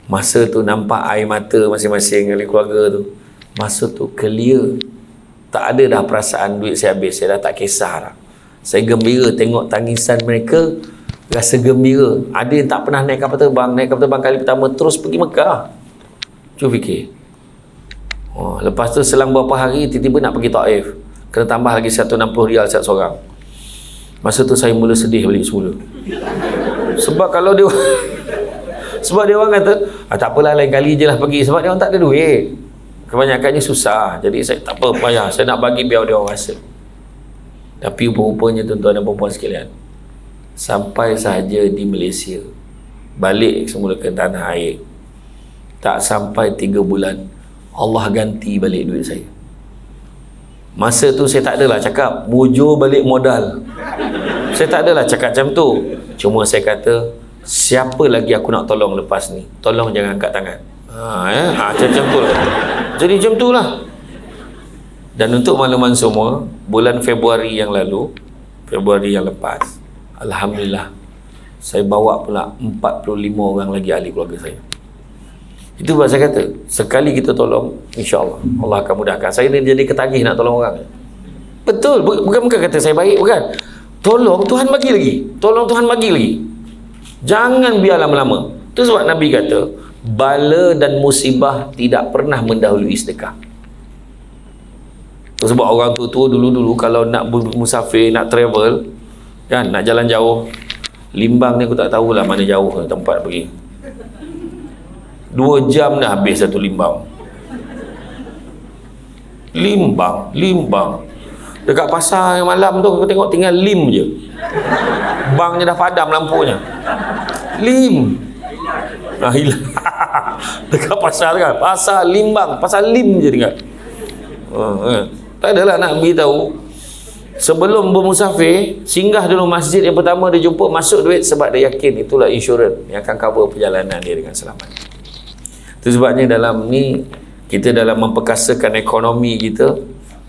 masa tu nampak air mata masing-masing ahli keluarga tu. Masa tu clear. Tak ada dah perasaan duit saya habis. Saya dah tak kisah dah. Saya gembira tengok tangisan mereka, rasa gembira. Ada yang tak pernah naik kapal terbang kali pertama terus pergi Mekah. Cuba fikir. Lepas tu selang beberapa hari tiba-tiba nak pergi Taif, kena tambah lagi 160 rial satu seorang. Masa tu saya mula sedih balik semula. Sebab kalau dia sebab dia orang kata, tak apalah lain kali je lah pergi, sebab dia orang tak ada duit. Kebanyakannya susah. Jadi saya tak apa payah, saya nak bagi biar dia orang rasa. Tapi rupanya tuan-tuan dan puan-puan sekalian, sampai sahaja di Malaysia, balik semula ke tanah air, tak sampai 3 bulan Allah ganti balik duit saya. Masa tu saya tak adalah cakap mujur balik modal. Saya tak adalah cakap macam tu. Cuma saya kata, siapa lagi aku nak tolong lepas ni, tolong jangan angkat tangan. Macam tu lah. Jadi macam tu lah. Dan untuk makluman semua, bulan Februari yang lalu, Februari yang lepas, Alhamdulillah, saya bawa pula 45 orang lagi ahli keluarga saya. Itu sebab saya kata, sekali kita tolong, insya-Allah Allah akan mudahkan. Saya ni jadi ketagih nak tolong orang. Betul, bukan kata saya baik, bukan. Tolong Tuhan bagi lagi. Tolong Tuhan bagi lagi. Jangan biar lama-lama. Itu sebab Nabi kata, bala dan musibah tidak pernah mendahului sedekah. Itu sebab orang tua-tua dulu-dulu kalau nak musafir, nak travel, kan, nak jalan jauh, Limbang ni aku tak tahulah mana jauh tempat pergi. 2 jam dah habis satu Limbang. Limbang. Dekat pasar yang malam tu aku tengok tinggal lim je. Bangnya dah padam lampunya. Lim. Nah, hilang. Dekat pasar kan. Pasar Limbang, pasar lim je tinggal. Tak adalah nak beritahu. Sebelum bermusafir, singgah dulu masjid yang pertama dia jumpa, masuk duit sebab dia yakin itulah insurans yang akan cover perjalanan dia dengan selamat. Itu sebabnya dalam ni, kita dalam memperkasakan ekonomi kita,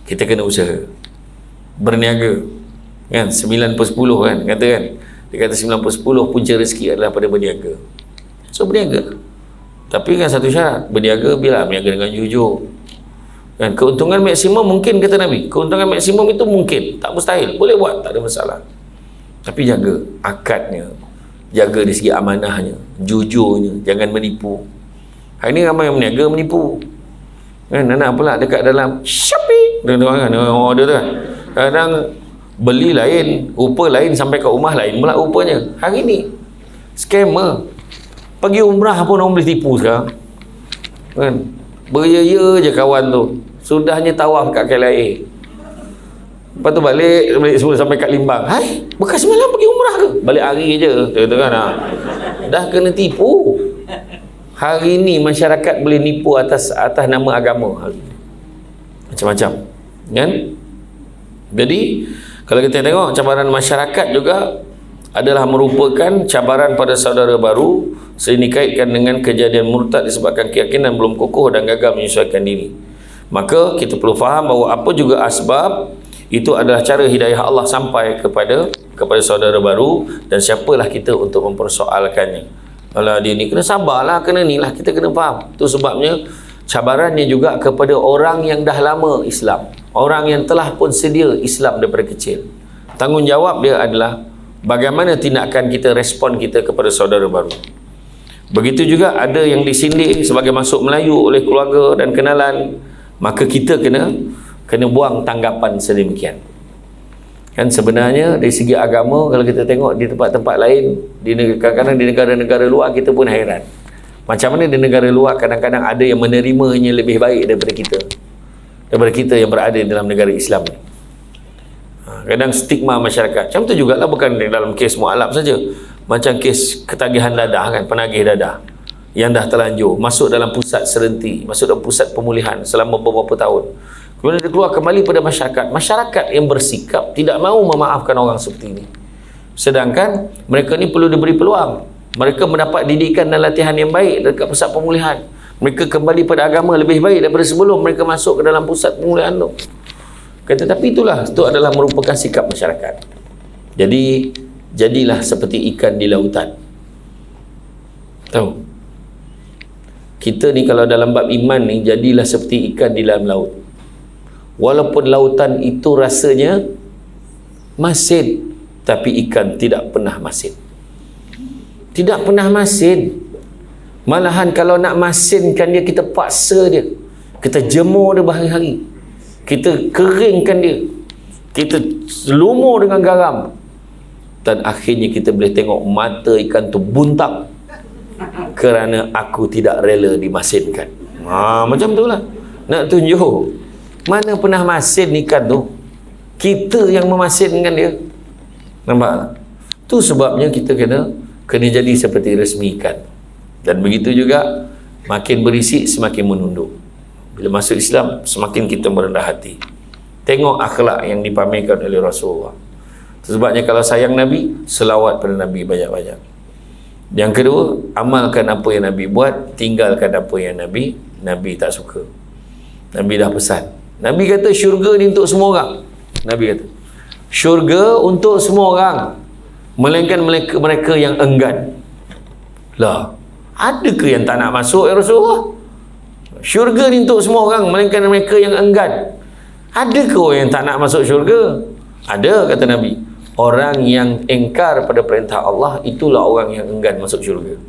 kita kena usaha. Berniaga. Kan? 9/10 kan? Kata kan? Dia kata 9/10 punca rezeki adalah pada berniaga. So berniaga. Tapi kan satu syarat, berniaga bila berniaga dengan jujur. Kan, keuntungan maksimum mungkin, kata Nabi, keuntungan maksimum itu mungkin, tak mustahil, boleh buat, tak ada masalah. Tapi jaga akadnya, jaga dari segi amanahnya, jujurnya, jangan menipu. Hari ni ramai yang berniaga menipu. Kan, anak pula dekat dalam Shopee, tengok kan, order tu kan, kadang beli lain, rupa lain, sampai ke rumah lain pula rupanya. Hari ni scammer, pergi umrah pun orang boleh tipu sekarang. Kan, beria-ia je kawan tu, sudahnya tawaf kat KLIA, lepas tu balik semua sampai kat Limbang. Hai, bekas semalam pergi umrah ke? Balik hari je, kata kan, dah kena tipu. Hari ni masyarakat boleh nipu atas nama agama, macam-macam kan. Jadi kalau kita tengok cabaran masyarakat juga adalah merupakan cabaran pada saudara baru, sehingga dikaitkan dengan kejadian murtad disebabkan keyakinan belum kokoh dan gagal menyesuaikan diri. Maka kita perlu faham bahawa apa juga asbab, itu adalah cara hidayah Allah sampai kepada saudara baru, dan siapalah kita untuk mempersoalkannya. Kalau dia ni, kena sabarlah, kena ni lah, kita kena faham. Itu sebabnya cabarannya juga kepada orang yang dah lama Islam, orang yang telah pun sedia Islam daripada kecil. Tanggungjawab dia adalah bagaimana tindakan kita, respon kita kepada saudara baru. Begitu juga ada yang disindir sebagai masuk Melayu oleh keluarga dan kenalan, maka kita kena buang tanggapan sedemikian. Kan sebenarnya dari segi agama, kalau kita tengok di tempat-tempat lain, kadang-kadang di negara-negara luar, kita pun hairan. Macam mana di negara luar kadang-kadang ada yang menerimanya lebih baik daripada kita yang berada dalam negara Islam ni. Kadang stigma masyarakat macam tu jugalah, bukan dalam kes mu'alaf saja. Macam kes ketagihan dadah kan, penagih dadah yang dah terlanjur masuk dalam pusat serenti, masuk dalam pusat pemulihan selama beberapa tahun, kemudian dia keluar kembali pada masyarakat yang bersikap tidak mahu memaafkan orang seperti ini. Sedangkan mereka ni perlu diberi peluang, mereka mendapat didikan dan latihan yang baik dekat pusat pemulihan, mereka kembali pada agama lebih baik daripada sebelum mereka masuk ke dalam pusat pemulihan tu. Tetapi itulah, itu adalah merupakan sikap masyarakat. Jadi jadilah seperti ikan di lautan. Tahu, kita ni kalau dalam bab iman ni, jadilah seperti ikan di dalam laut. Walaupun lautan itu rasanya masin, tapi ikan tidak pernah masin. Tidak pernah masin. Malahan kalau nak masinkan dia, kita paksa dia, kita jemur dia berhari-hari, kita keringkan dia, kita lumur dengan garam, dan akhirnya kita boleh tengok mata ikan tu buntang kerana aku tidak rela dimasinkan. Macam tu lah, nak tunjuk mana pernah masin ikan tu, kita yang memasinkan dia. Nampak? Tu sebabnya kita kena jadi seperti resmi ikan. Dan begitu juga, makin berisik semakin menunduk. Bila masuk Islam, semakin kita merendah hati. Tengok akhlak yang dipamerkan oleh Rasulullah. Sebabnya kalau sayang Nabi, selawat pada Nabi banyak-banyak. Yang kedua, amalkan apa yang Nabi buat, tinggalkan apa yang Nabi tak suka. Nabi dah pesan. Nabi kata syurga ni untuk semua orang. Nabi kata syurga untuk semua orang. melainkan mereka yang enggan. Lah, adakah yang tak nak masuk ya Rasulullah? Syurga ni untuk semua orang, melainkan mereka yang enggan. Adakah orang yang tak nak masuk syurga? Ada, kata Nabi. Orang yang engkar pada perintah Allah, itulah orang yang enggan masuk syurga.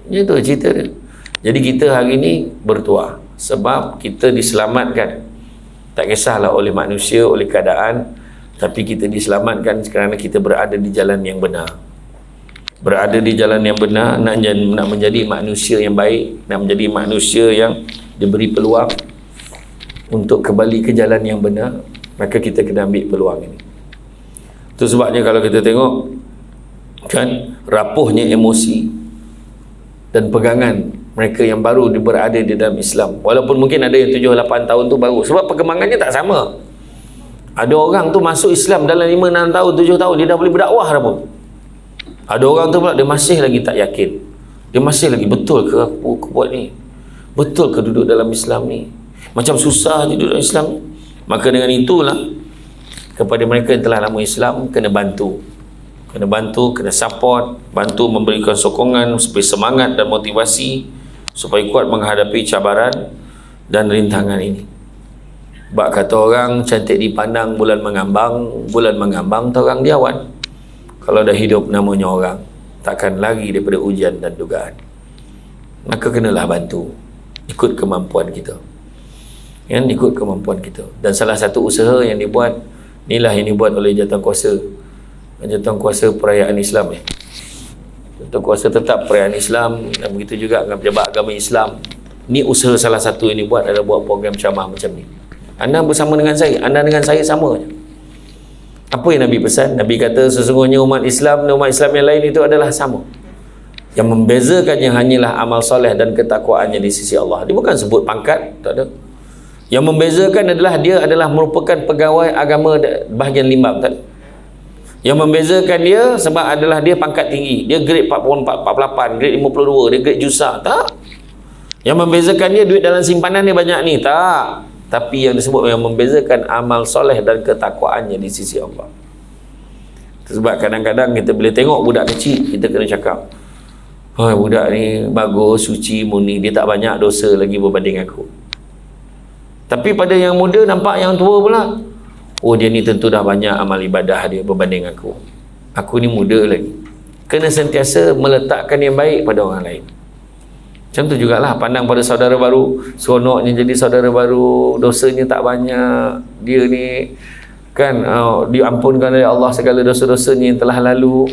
Itu cerita dia. Jadi kita hari ni bertuah sebab kita diselamatkan, tak kisahlah oleh manusia, oleh keadaan, tapi kita diselamatkan kerana kita berada di jalan yang benar. Berada di jalan yang benar, nak menjadi manusia yang baik, nak menjadi manusia yang diberi peluang untuk kembali ke jalan yang benar, maka kita kena ambil peluang ini. Itu sebabnya kalau kita tengok kan, rapuhnya emosi dan pegangan mereka yang baru berada di dalam Islam, walaupun mungkin ada yang 7-8 tahun tu baru, sebab perkembangannya tak sama. Ada orang tu masuk Islam dalam 5-6 tahun, 7 tahun, dia dah boleh berdakwah dah pun. Ada orang tu pula dia masih lagi tak yakin, dia masih lagi, betul ke aku buat ni, betul ke duduk dalam Islam ni, macam susah je duduk dalam Islam ni. Maka dengan itulah, kepada mereka yang telah lama Islam, kena bantu, kena support, bantu memberikan sokongan supaya semangat dan motivasi supaya kuat menghadapi cabaran dan rintangan ini. Bak kata orang, cantik dipandang bulan mengambang terang di awan. Kalau dah hidup namanya orang, takkan lari daripada ujian dan dugaan. Maka kenalah bantu, ikut kemampuan kita, yang ikut kemampuan kita. Dan salah satu usaha yang dibuat, inilah yang dibuat oleh Jawatankuasa Perayaan Islam ni. Jawatankuasa Tetap Perayaan Islam, dan begitu juga dengan Pejabat Agama Islam. Ni usaha salah satu yang dibuat adalah buat program ceramah macam ni. Anda bersama dengan saya, anda dengan saya sama je. Apa yang Nabi pesan? Nabi kata sesungguhnya umat Islam dan umat Islam yang lain itu adalah sama. Yang membezakannya hanyalah amal soleh dan ketakwaannya di sisi Allah. Dia bukan sebut pangkat, tak ada. Yang membezakan adalah dia adalah merupakan pegawai agama bahagian limbang, tak ada. Yang membezakan dia sebab adalah dia pangkat tinggi, dia grade 48, grade 52, dia grade jusa, tak. Yang membezakan dia duit dalam simpanan dia banyak ni, tak. Tapi yang disebut yang membezakan amal soleh dan ketakwaannya di sisi Allah. Sebab kadang-kadang kita boleh tengok budak kecil, kita kena cakap, oh, budak ni bagus, suci, murni, dia tak banyak dosa lagi berbanding aku. Tapi pada yang muda nampak yang tua pula, oh dia ni tentu dah banyak amal ibadah dia berbanding aku. Aku ni muda lagi. Kena sentiasa meletakkan yang baik pada orang lain. Macam tu jugalah pandang pada saudara baru, seronoknya jadi saudara baru, dosanya tak banyak, dia ni kan diampunkan oleh Allah segala dosa-dosanya yang telah lalu.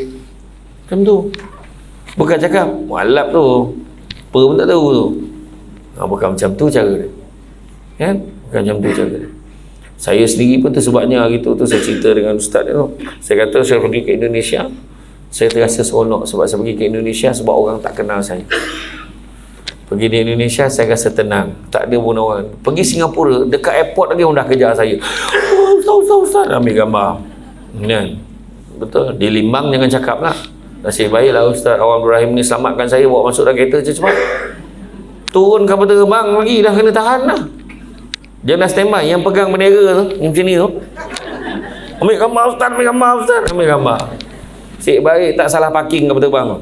Macam tu. Bukan cakap mualaf tu, apa pun tak tahu tu. Bukan macam tu cara dia, kan? Bukan macam tu cara dia. Saya sendiri pun tu sebabnya hari tu saya cerita dengan ustaz dia tu. Saya kata saya pergi ke Indonesia, saya terasa seronok sebab saya pergi ke Indonesia sebab orang tak kenal saya. Pergi di Indonesia saya rasa tenang, tak ada pun orang. Pergi Singapura, dekat airport lagi orang dah kejar saya. Oh, ustaz, ambil gambar. Kan? Betul, di Limbang jangan cakap lah. Nasib baiklah Ustaz Awang Ibrahim ni selamatkan saya, bawa masuk dalam kereta cepat. Turun kapal terbang lagi dah kena tahan lah. Dia dah standby, yang pegang bendera tu, yang macam ni tu. Ambil gambar Ustaz, ambil gambar. Nasib baik tak salah parking kapal terbang tu.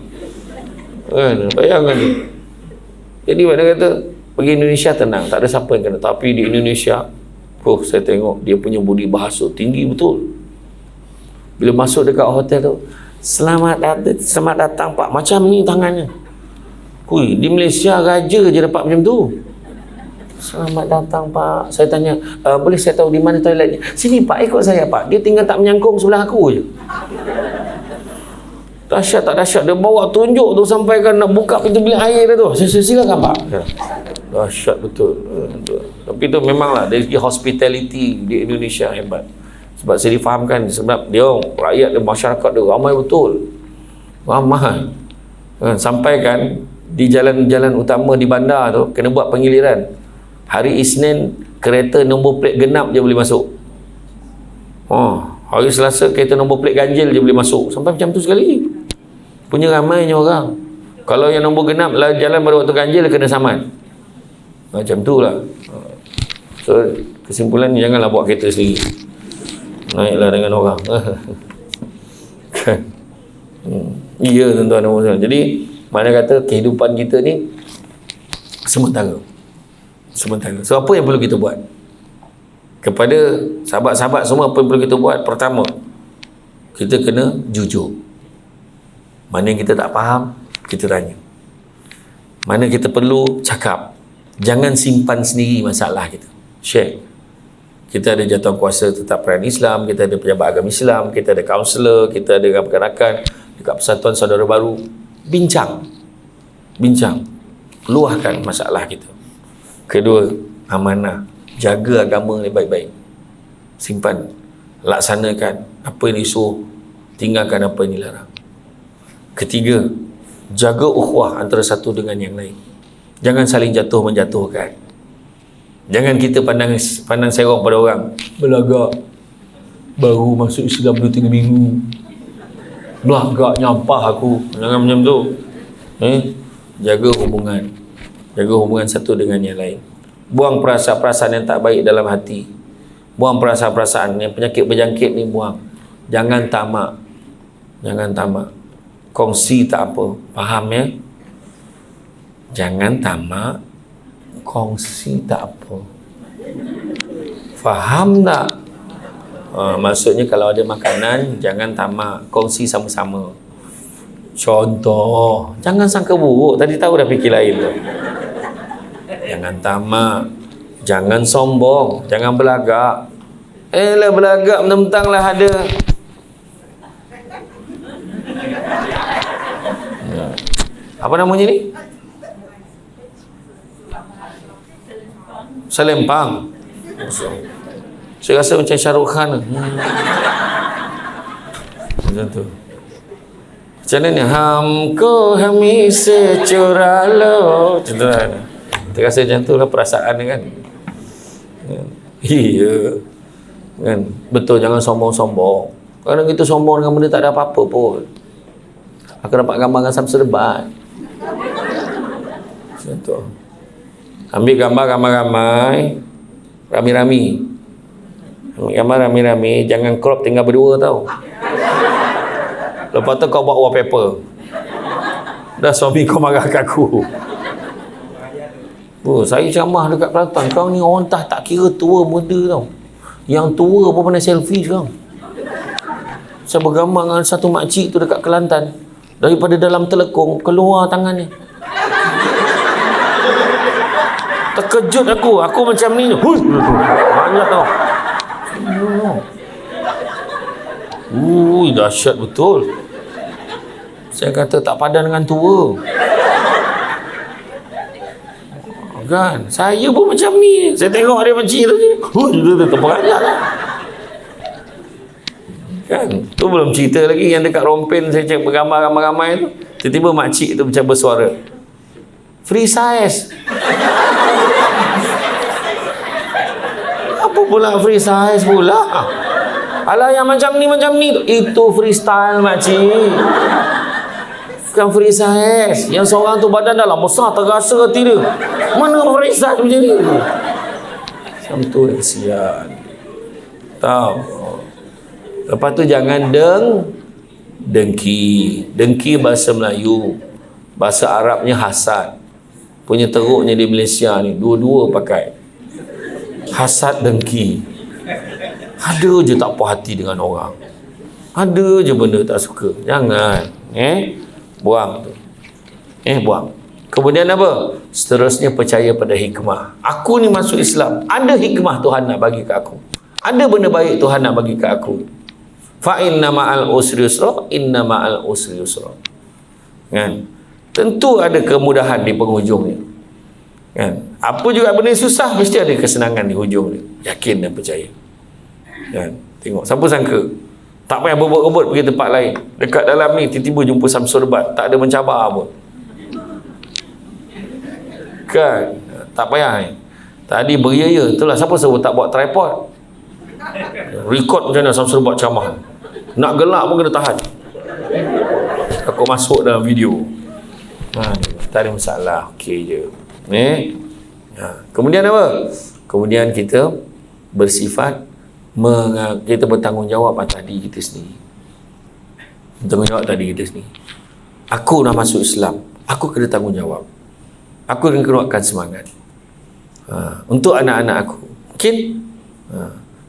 Bayangkan ni. Jadi dia kata, pergi Indonesia tenang, tak ada siapa yang kena. Tapi di Indonesia, saya tengok dia punya budi bahasa tinggi betul. Bila masuk dekat hotel tu, selamat datang Pak, macam ni tangannya. Hui, di Malaysia raja je dapat macam tu. Selamat datang Pak. Saya tanya, boleh saya tahu di mana toiletnya? Sini Pak, ikut saya Pak. Dia tinggal tak menyangkung sebelah aku je. Dahsyat tak dahsyat, dia bawa tunjuk tu sampai kan nak buka pintu bilik air dia tu. Silakan Pak. Dahsyat betul. Tapi tu memanglah dari segi hospitality di Indonesia hebat. Sebab saya difahamkan, sebab dia rakyat dia, masyarakat dia ramai betul, ramai. Sampai kan di jalan-jalan utama di bandar tu kena buat penggiliran. Hari Isnin kereta nombor plate genap je boleh masuk. Hari Selasa kereta nombor plate ganjil je boleh masuk. Sampai macam tu sekali. Punya ramainya orang. Kalau yang nombor genap jalan pada waktu ganjil kena saman. Macam tu lah. So kesimpulannya, janganlah bawa kereta sendiri, naiklah dengan orang. Kan? Ya tuan-tuan dan puan. Jadi mana kata kehidupan kita ni sementara. So apa yang perlu kita buat? Kepada sahabat-sahabat semua, apa yang perlu kita buat? Pertama, kita kena jujur. Mana yang kita tak faham, kita tanya. Mana kita perlu, cakap. Jangan simpan sendiri masalah kita. Share. Kita ada jawatan tetap perayaan Islam, kita ada pejabat agama Islam, kita ada kaunselor, kita ada rakan-rakan dekat Persatuan Saudara Baru. Bincang. Luahkan masalah kita. Kedua, amanah. Jaga agama ni baik-baik. Simpan. Laksanakan apa yang disuruh. Tinggalkan apa yang dilarang. Ketiga, jaga ukhuwah antara satu dengan yang lain. Jangan saling jatuh-menjatuhkan. Jangan kita pandang serong pada orang. Belagak. Baru masuk Islam 2-3 minggu. Belagak nyampah aku. Jangan macam tu. Jaga hubungan. Jaga hubungan satu dengan yang lain. Buang perasaan-perasaan yang tak baik dalam hati. Buang perasaan-perasaan yang penyakit berjangkit ni, buang. Jangan tamak. Kongsi tak apa. Faham ya? Jangan tamak. Kongsi tak apa. Faham tak? Maksudnya kalau ada makanan, jangan tamak. Kongsi sama-sama. Contoh, jangan sangka buruk. Tadi tahu dah fikir lain tu. Jangan tamak. Jangan sombong. Jangan belagak. Lah belagak mentang-mentang lah ada. Apa namanya ni? Selempang. Saya rasa macam Shahrukh Khan. Macam tu. Macam mana ni? Hamko hami securalo. Macam tu lah. Terasa macam tu lah perasaan kan. Iya. Kan? Betul, jangan sombong-sombong. Kadang kita sombong dengan benda tak ada apa-apa pun. Aku dapat gambar dengan Samsul Debat. Macam tu. Ambil gambar ramai-ramai. Rami-rami. Ambil gambar rami-rami. Jangan crop tinggal berdua tau. Lepas tu kau buat wallpaper. Dah suami kau marah kat aku. Saya ceramah dekat Kelantan. Kau ni orang tak kira tua muda tau. Yang tua pun pandai selfie sekarang. Saya bergambar dengan satu makcik tu dekat Kelantan. Daripada dalam telekung keluar tangannya. Terkejut aku macam ni. Banyak tau. Dahsyat betul. Saya kata tak padan dengan tua. Kan? Saya pun macam ni. Saya tengok dia makcik tu. Terperanjat lah. Kan? Tu belum cerita lagi yang dekat Rompen saya cek bergambar ramai-ramai tu. Tiba-tiba makcik tu macam bersuara. Free size. Apa pula free size pula? Alah yang macam ni tu. Itu freestyle makcik. Bukan free size. Yang seorang tu badan dalam besar terasa hati dia. Mana free size macam ni? Macam tu kesian. Tahu. Lepas tu jangan dengki. Dengki bahasa Melayu. Bahasa Arabnya hasad. Punya teruknya di Malaysia ni. Dua-dua pakai. Hasad, dengki. Ada je tak puas hati dengan orang. Ada je benda tak suka. Jangan. Buang tu. Buang. Kemudian apa? Seterusnya percaya pada hikmah. Aku ni masuk Islam. Ada hikmah Tuhan nak bagi ke aku. Ada benda baik Tuhan nak bagi ke aku. Fa inna ma'al usri yusra, inna ma'al usri yusra. Kan? Tentu ada kemudahan di penghujungnya. Kan? Apa juga benda susah mesti ada kesenangan di hujung dia. Yakin dan percaya. Kan? Tengok, siapa sangka tak payah berebut-rebut pergi tempat lain. Dekat dalam ni tiba-tiba jumpa Samsul Debat, tak ada mencabar pun. Kan? Tak payah ni. Tadi beria-ya, itulah siapa suruh tak bawa tripod. Record macam mana Samsul Debat ceramah. Nak gelap pun kena tahan. Aku masuk dalam video. Tak ada masalah, okey je. Kemudian apa? Kemudian kita bersifat kita bertanggungjawab atas diri kita sendiri. Tanggungjawab tadi kita sini. Aku nak masuk Islam, aku kena tanggungjawab. Aku kena keluarkan semangat. Untuk anak-anak aku. Mungkin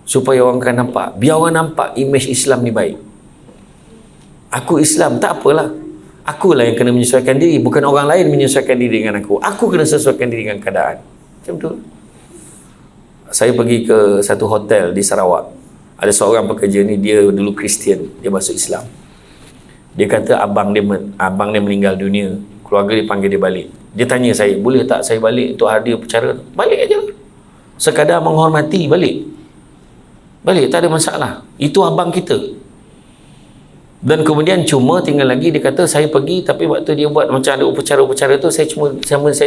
supaya orang kan nampak, biar orang nampak imej Islam ni baik. Aku Islam, tak apalah. Akulah yang kena menyesuaikan diri, bukan orang lain menyesuaikan diri dengan aku. Aku kena sesuaikan diri dengan keadaan. Macam tu. Saya pergi ke satu hotel di Sarawak. Ada seorang pekerja ni, dia dulu Kristian, dia masuk Islam. Dia kata abang dia meninggal dunia, keluarga dia panggil dia balik. Dia tanya saya, boleh tak saya balik untuk hadir upacara? Balik aja lah. Sekadar menghormati, balik, tak ada masalah. Itu abang kita. Dan kemudian cuma tinggal lagi, dia kata saya pergi, tapi waktu dia buat macam ada upacara-upacara tu, saya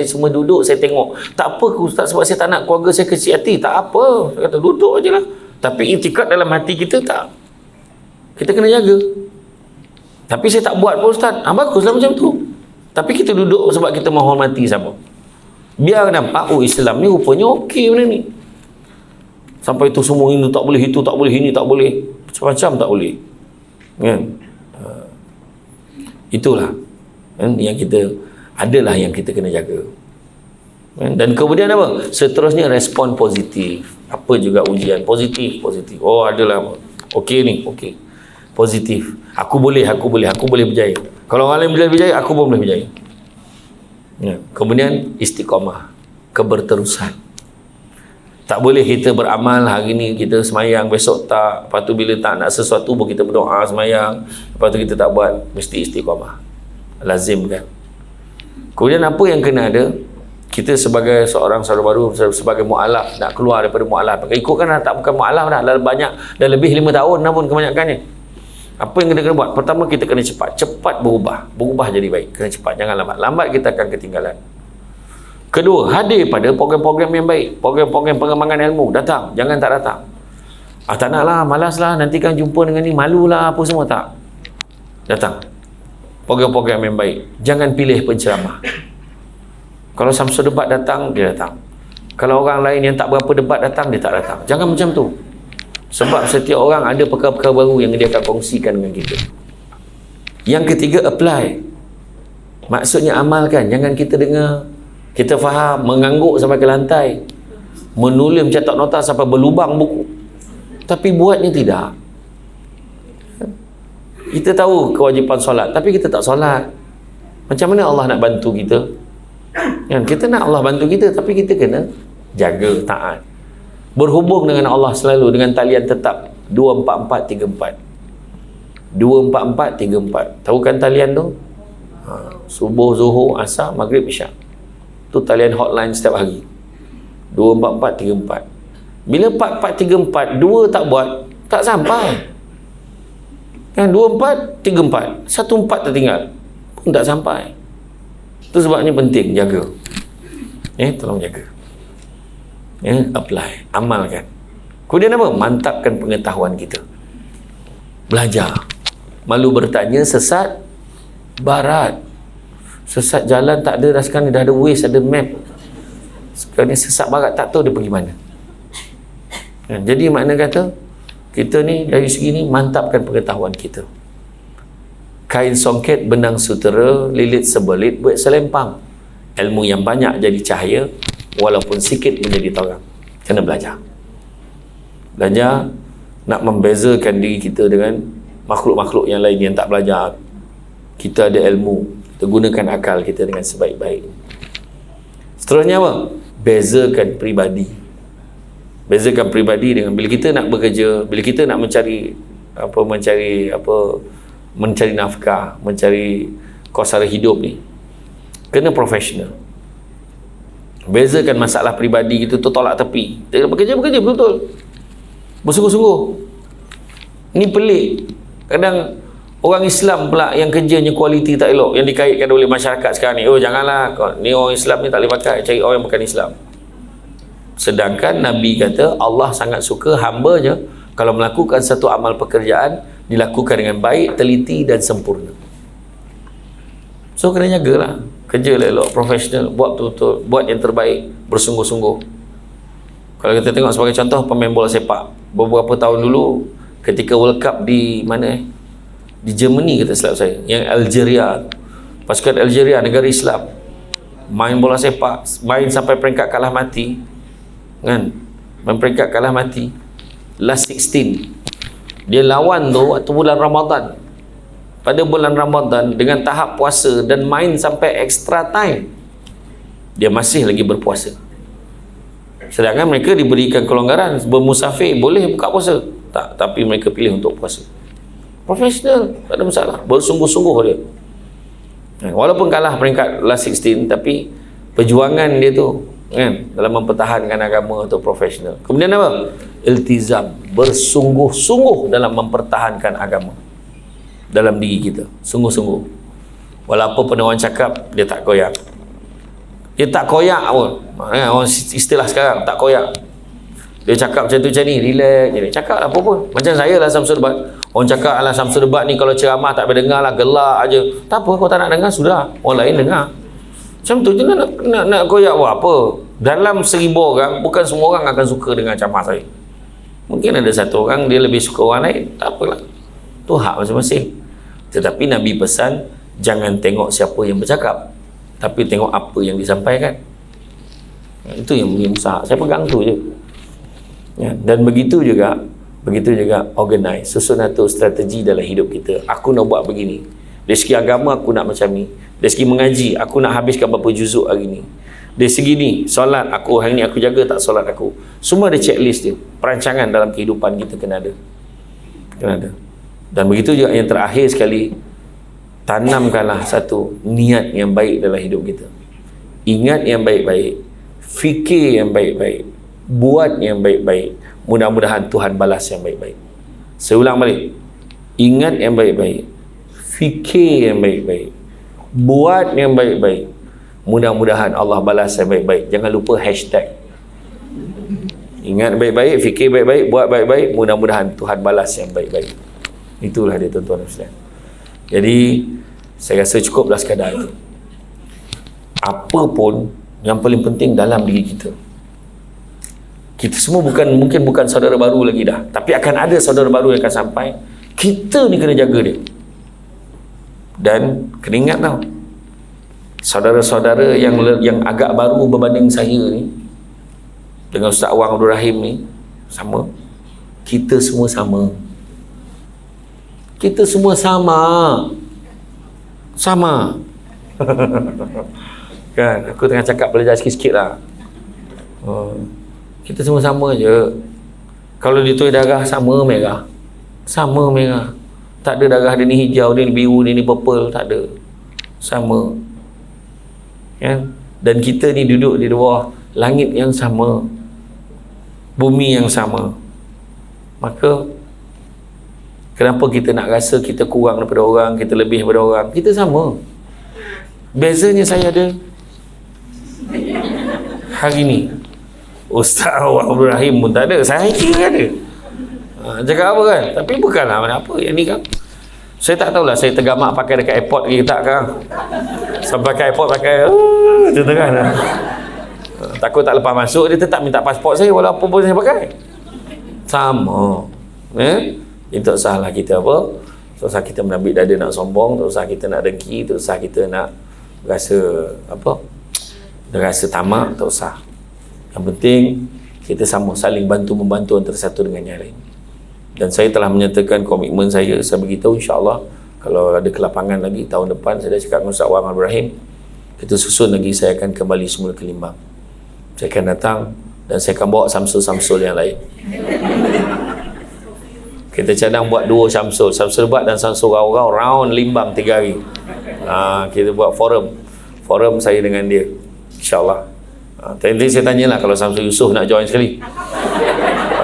cuma duduk, saya tengok. Tak apa Ustaz, sebab saya tak nak keluarga saya kecil hati. Tak apa, saya kata duduk aje lah. Tapi itikad dalam hati kita tak. Kita kena jaga. Tapi saya tak buat pun Ustaz. Baguslah macam tu. Tapi kita duduk sebab kita menghormati sama. Biar nampak, oh Islam ni rupanya okey benda ni. Sampai itu semua, ini tak boleh, itu tak boleh, ini tak boleh. Macam-macam tak boleh. Kan? Itulah yang kita, adalah yang kita kena jaga. Dan kemudian apa? Seterusnya respon positif. Apa juga ujian positif. Oh adalah okey ni, okey. Positif. Aku boleh berjaya. Kalau orang lain boleh berjaya, aku pun boleh berjaya. Kemudian istiqamah, keberterusan. Tak boleh kita beramal hari ni kita semayang, besok tak, lepas tu bila tak nak sesuatu pun kita berdoa semayang, lepas tu kita tak buat. Mesti istiqamah, lazim kan. Kemudian apa yang kena ada, kita sebagai seorang saudara baru, sebagai mu'alaf, nak keluar daripada mu'alaf, ikutkan tak bukan mu'alaf dah banyak, dah lebih 5 tahun dah pun kebanyakannya. Apa yang kita kena buat? Pertama, kita kena cepat berubah jadi baik. Kena cepat, jangan lambat kita akan ketinggalan. Kedua, hadir pada program-program yang baik, program-program pengembangan ilmu. Datang, jangan tak datang. Tak nak lah, malas lah, nanti kan jumpa dengan ni, malu lah, apa semua. Tak, datang program-program yang baik. Jangan pilih penceramah. Kalau Samsul debat datang, dia datang. Kalau orang lain yang tak berapa debat datang, dia tak datang. Jangan macam tu. Sebab setiap orang ada perkara-perkara baru yang dia akan kongsikan dengan kita. Yang ketiga, apply. Maksudnya amalkan. Jangan kita dengar, kita faham, mengangguk sampai ke lantai, menulis, mencetak nota sampai berlubang buku, tapi buatnya tidak. Kita tahu kewajipan solat, tapi kita tak solat. Macam mana Allah nak bantu kita? Kita nak Allah bantu kita, tapi kita kena jaga taat. Berhubung dengan Allah selalu dengan talian tetap 24434. 24434. Tahu kan talian tu? Subuh, Zuhur, Asar, Maghrib, Isyak. Tu talian hotline setiap hari. 24434. Bila 4434 2 tak buat, tak sampai. Kan 2434, 14 tertinggal, pun tak sampai. Tu sebabnya penting jaga. Tolong jaga. Apply, amalkan. Kemudian apa? Mantapkan pengetahuan kita. Belajar. Malu bertanya, sesat barat. Sesat jalan tak ada dah, sekarang dah ada Waze, ada map. Sekarang ni sesat barat, tak tahu dia pergi mana. Jadi makna kata, kita ni dari segi ni mantapkan pengetahuan kita. Kain songket, benang sutera, lilit sebelit, buat selempang. Ilmu yang banyak jadi cahaya, walaupun sikit menjadi terang. Kena belajar. Belajar nak membezakan diri kita dengan makhluk-makhluk yang lain yang tak belajar. Kita ada ilmu, kita gunakan akal kita dengan sebaik-baik. Seterusnya apa? Bezakan peribadi. Bezakan peribadi dengan bila kita nak bekerja, bila kita nak mencari nafkah, mencari kos sara hidup ni, kena profesional. Bezakan masalah peribadi kita tu tolak tepi. Kita bekerja betul-betul, bersungguh-sungguh. Ni pelik. Kadang orang Islam pula yang kerjanya kualiti tak elok, yang dikaitkan oleh masyarakat sekarang ni. Oh janganlah, ni orang Islam ni tak boleh pakai, cari orang yang bukan Islam. Sedangkan Nabi kata Allah sangat suka hamba-Nya kalau melakukan satu amal pekerjaan dilakukan dengan baik, teliti dan sempurna. So kena jagalah, kerja elok, profesional, buat betul-betul, buat yang terbaik, bersungguh-sungguh. Kalau kita tengok sebagai contoh pemain bola sepak, beberapa tahun dulu ketika World Cup di mana di Germany kata silap saya, yang Algeria, pasukan Algeria, negara Islam, main bola sepak, main sampai peringkat kalah mati kan, main peringkat kalah mati, last 16 dia lawan tu waktu bulan Ramadan, pada bulan Ramadan dengan tahap puasa, dan main sampai extra time, dia masih lagi berpuasa. Sedangkan mereka diberikan kelonggaran, bermusafir boleh buka puasa, tak, tapi mereka pilih untuk puasa. Profesional, tak ada masalah, bersungguh-sungguh dia. Walaupun kalah peringkat last 16, tapi perjuangan dia tu kan dalam mempertahankan agama tu profesional. Kemudian apa? Iltizam, bersungguh-sungguh dalam mempertahankan agama dalam diri kita, sungguh-sungguh. Walaupun pun orang cakap, dia tak koyak. Dia tak koyak pun. Orang istilah sekarang, tak koyak. Dia cakap macam tu, macam ni, relax je. Cakap apa pun. Macam saya lah Samsul Debat. Orang cakap lah Samsul Debat ni kalau ceramah tak boleh dengar lah, gelak aja. Tak apa, kau tak nak dengar, sudah. Orang lain dengar. Macam tu je nak koyak buat apa. Dalam 1000 orang, bukan semua orang akan suka dengan ceramah saya. Mungkin ada satu orang, dia lebih suka orang lain. Tak apalah. Tu hak masing-masing. Tetapi Nabi pesan, jangan tengok siapa yang bercakap, tapi tengok apa yang disampaikan. Itu yang usaha. Saya pegang tu je. Ya, dan begitu juga organize, susun atur strategi dalam hidup kita. Aku nak buat begini. Dari segi agama aku nak macam ni. Dari segi mengaji, aku nak habiskan berapa juzuk hari ni. Dari segi ni, solat aku hari ni aku jaga tak solat aku. Semua ada checklist dia. Perancangan dalam kehidupan kita kena ada. Dan begitu juga yang terakhir sekali, tanamkanlah satu niat yang baik dalam hidup kita. Ingat yang baik-baik, fikir yang baik-baik, buat yang baik-baik. Mudah-mudahan Tuhan balas yang baik-baik. Saya ulang balik. Ingat yang baik-baik, fikir yang baik-baik, buat yang baik-baik. Mudah-mudahan Allah balas yang baik-baik. Jangan lupa hashtag. Ingat baik-baik, fikir baik-baik, buat baik-baik. Mudah-mudahan Tuhan balas yang baik-baik. Itulah dia tuan-tuan dan sekalian. Jadi saya rasa cukuplah sekadar itu. Apa pun yang paling penting dalam diri kita. Kita semua mungkin bukan saudara baru lagi dah, tapi akan ada saudara baru yang akan sampai. Kita ni kena jaga dia. Dan kena ingat tau, saudara-saudara yang agak baru berbanding saya ni dengan Ustaz Wang Abdul Rahim ni sama. Kita semua sama. Kita semua sama. Sama. Kan, aku tengah cakap belajar sikit-sikit lah. Kita semua sama je. Kalau dituai darah, sama merah. Sama merah. Tak ada darah dia ni hijau, dia ni biru, dia ni purple. Tak ada. Sama. Kan? Dan kita ni duduk di bawah langit yang sama, bumi yang sama. Maka kenapa kita nak rasa kita kurang daripada orang, kita lebih daripada orang? Kita sama. Bezanya saya ada hari ni, Ustaz Abdul Rahim pun tak ada, saya kira ada. Cakap apa kan? Tapi bukanlah apa yang ni kan. Saya tak tahulah saya tergamak pakai dekat airport lagi tak kan. Sampai ke airport pakai macam tu kan. Takut tak lepas masuk, dia tetap minta pasport saya walaupun pun saya pakai. Sama. Itu tak usahlah kita apa. Tak usah kita menambik dada nak sombong, tak usah kita nak dengki, tak usah kita nak rasa apa, rasa tamak, tak usah. Yang penting kita sama, saling bantu-membantu antara satu dengan yang lain. Dan saya telah menyatakan komitmen saya beritahu insya-Allah kalau ada kelapangan lagi tahun depan, saya dah cakap dengan Ustaz Wang Abdul Rahim, kita susun lagi, saya akan kembali semula ke Limbang. Saya akan datang dan saya akan bawa Samsul-Samsul yang lain. Kita cadang buat 2 Samsul Debat dan Samsul Rau-Rau round Limbang 3 hari. Kita buat forum saya dengan dia, insya-Allah. Nanti saya tanyalah kalau Samsul Yusof nak join sekali.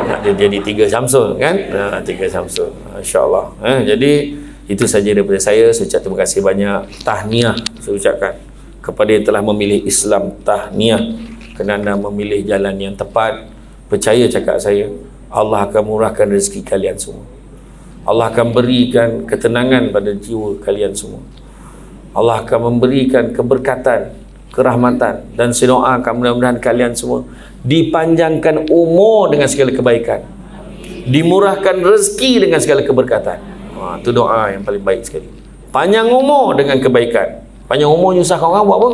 Nak dia jadi 3 Samsul kan? 3 Samsul. Insya-Allah. Jadi itu saja daripada saya. Saya ucap terima kasih banyak. Tahniah saya ucapkan kepada yang telah memilih Islam. Tahniah kerana memilih jalan yang tepat. Percaya cakap saya, Allah akan murahkan rezeki kalian semua. Allah akan berikan ketenangan pada jiwa kalian semua. Allah akan memberikan keberkatan, kerahmatan, dan saya doakan mudah-mudahan kalian semua dipanjangkan umur dengan segala kebaikan, dimurahkan rezeki dengan segala keberkatan. Itu doa yang paling baik sekali. Panjang umur dengan kebaikan. Panjang umur nyusahkan orang buat apa?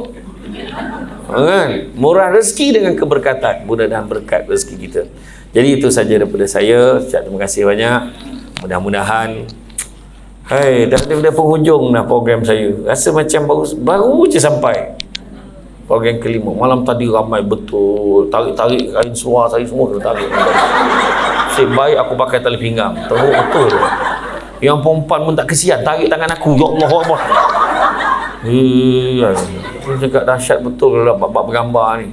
Kan? Murah rezeki dengan keberkatan. Mudah-mudahan berkat rezeki kita. Jadi itu saja daripada saya. Terima kasih banyak. Mudah-mudahan dah penghujung dah program saya. Rasa macam baru je sampai program kelima. Malam tadi ramai betul. Tarik-tarik kain seluar saya semua kena tarik. Nasib baik aku pakai tali pinggang. Teruk betul. Yang perempuan pun tak kesian, tarik tangan aku. Ya Allah Allah. Aku cakap dahsyat betul lah bab bergambar ni.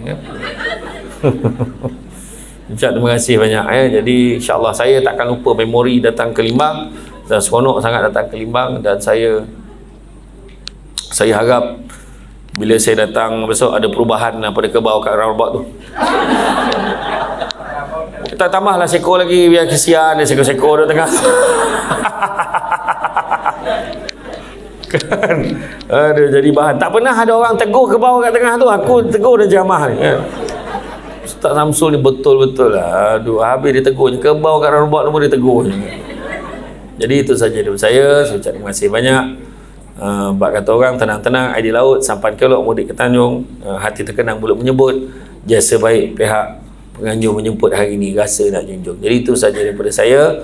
Ucap terima kasih banyak. Jadi insyaAllah saya takkan lupa memori datang ke Limbang. Dan seronok sangat datang ke Limbang. Dan saya harap bila saya datang besok ada perubahan pada kebau kat roundabout tu. Kita tambahlah seko lagi biar kesian dia seko-seko di tengah. Kan? Aduh, jadi bahan. Tak pernah ada orang tegur ke bawah kat tengah tu. Aku tegur dan jamah ni. Kan? Ustaz Samsul ni betul-betul lah. Aduh, habis dia tegur. Ke bawah kat roundabout tu pun dia tegur. Jadi itu saja dari saya. Saya ucap terima kasih banyak. Bak kata orang, tenang-tenang, air di laut, sampan kelok, mudik ke Tanjung. Hati terkenang mulut menyebut. Jasa baik pihak penganjur menjemput hari ini, rasa nak junjung. Jadi itu saja daripada saya.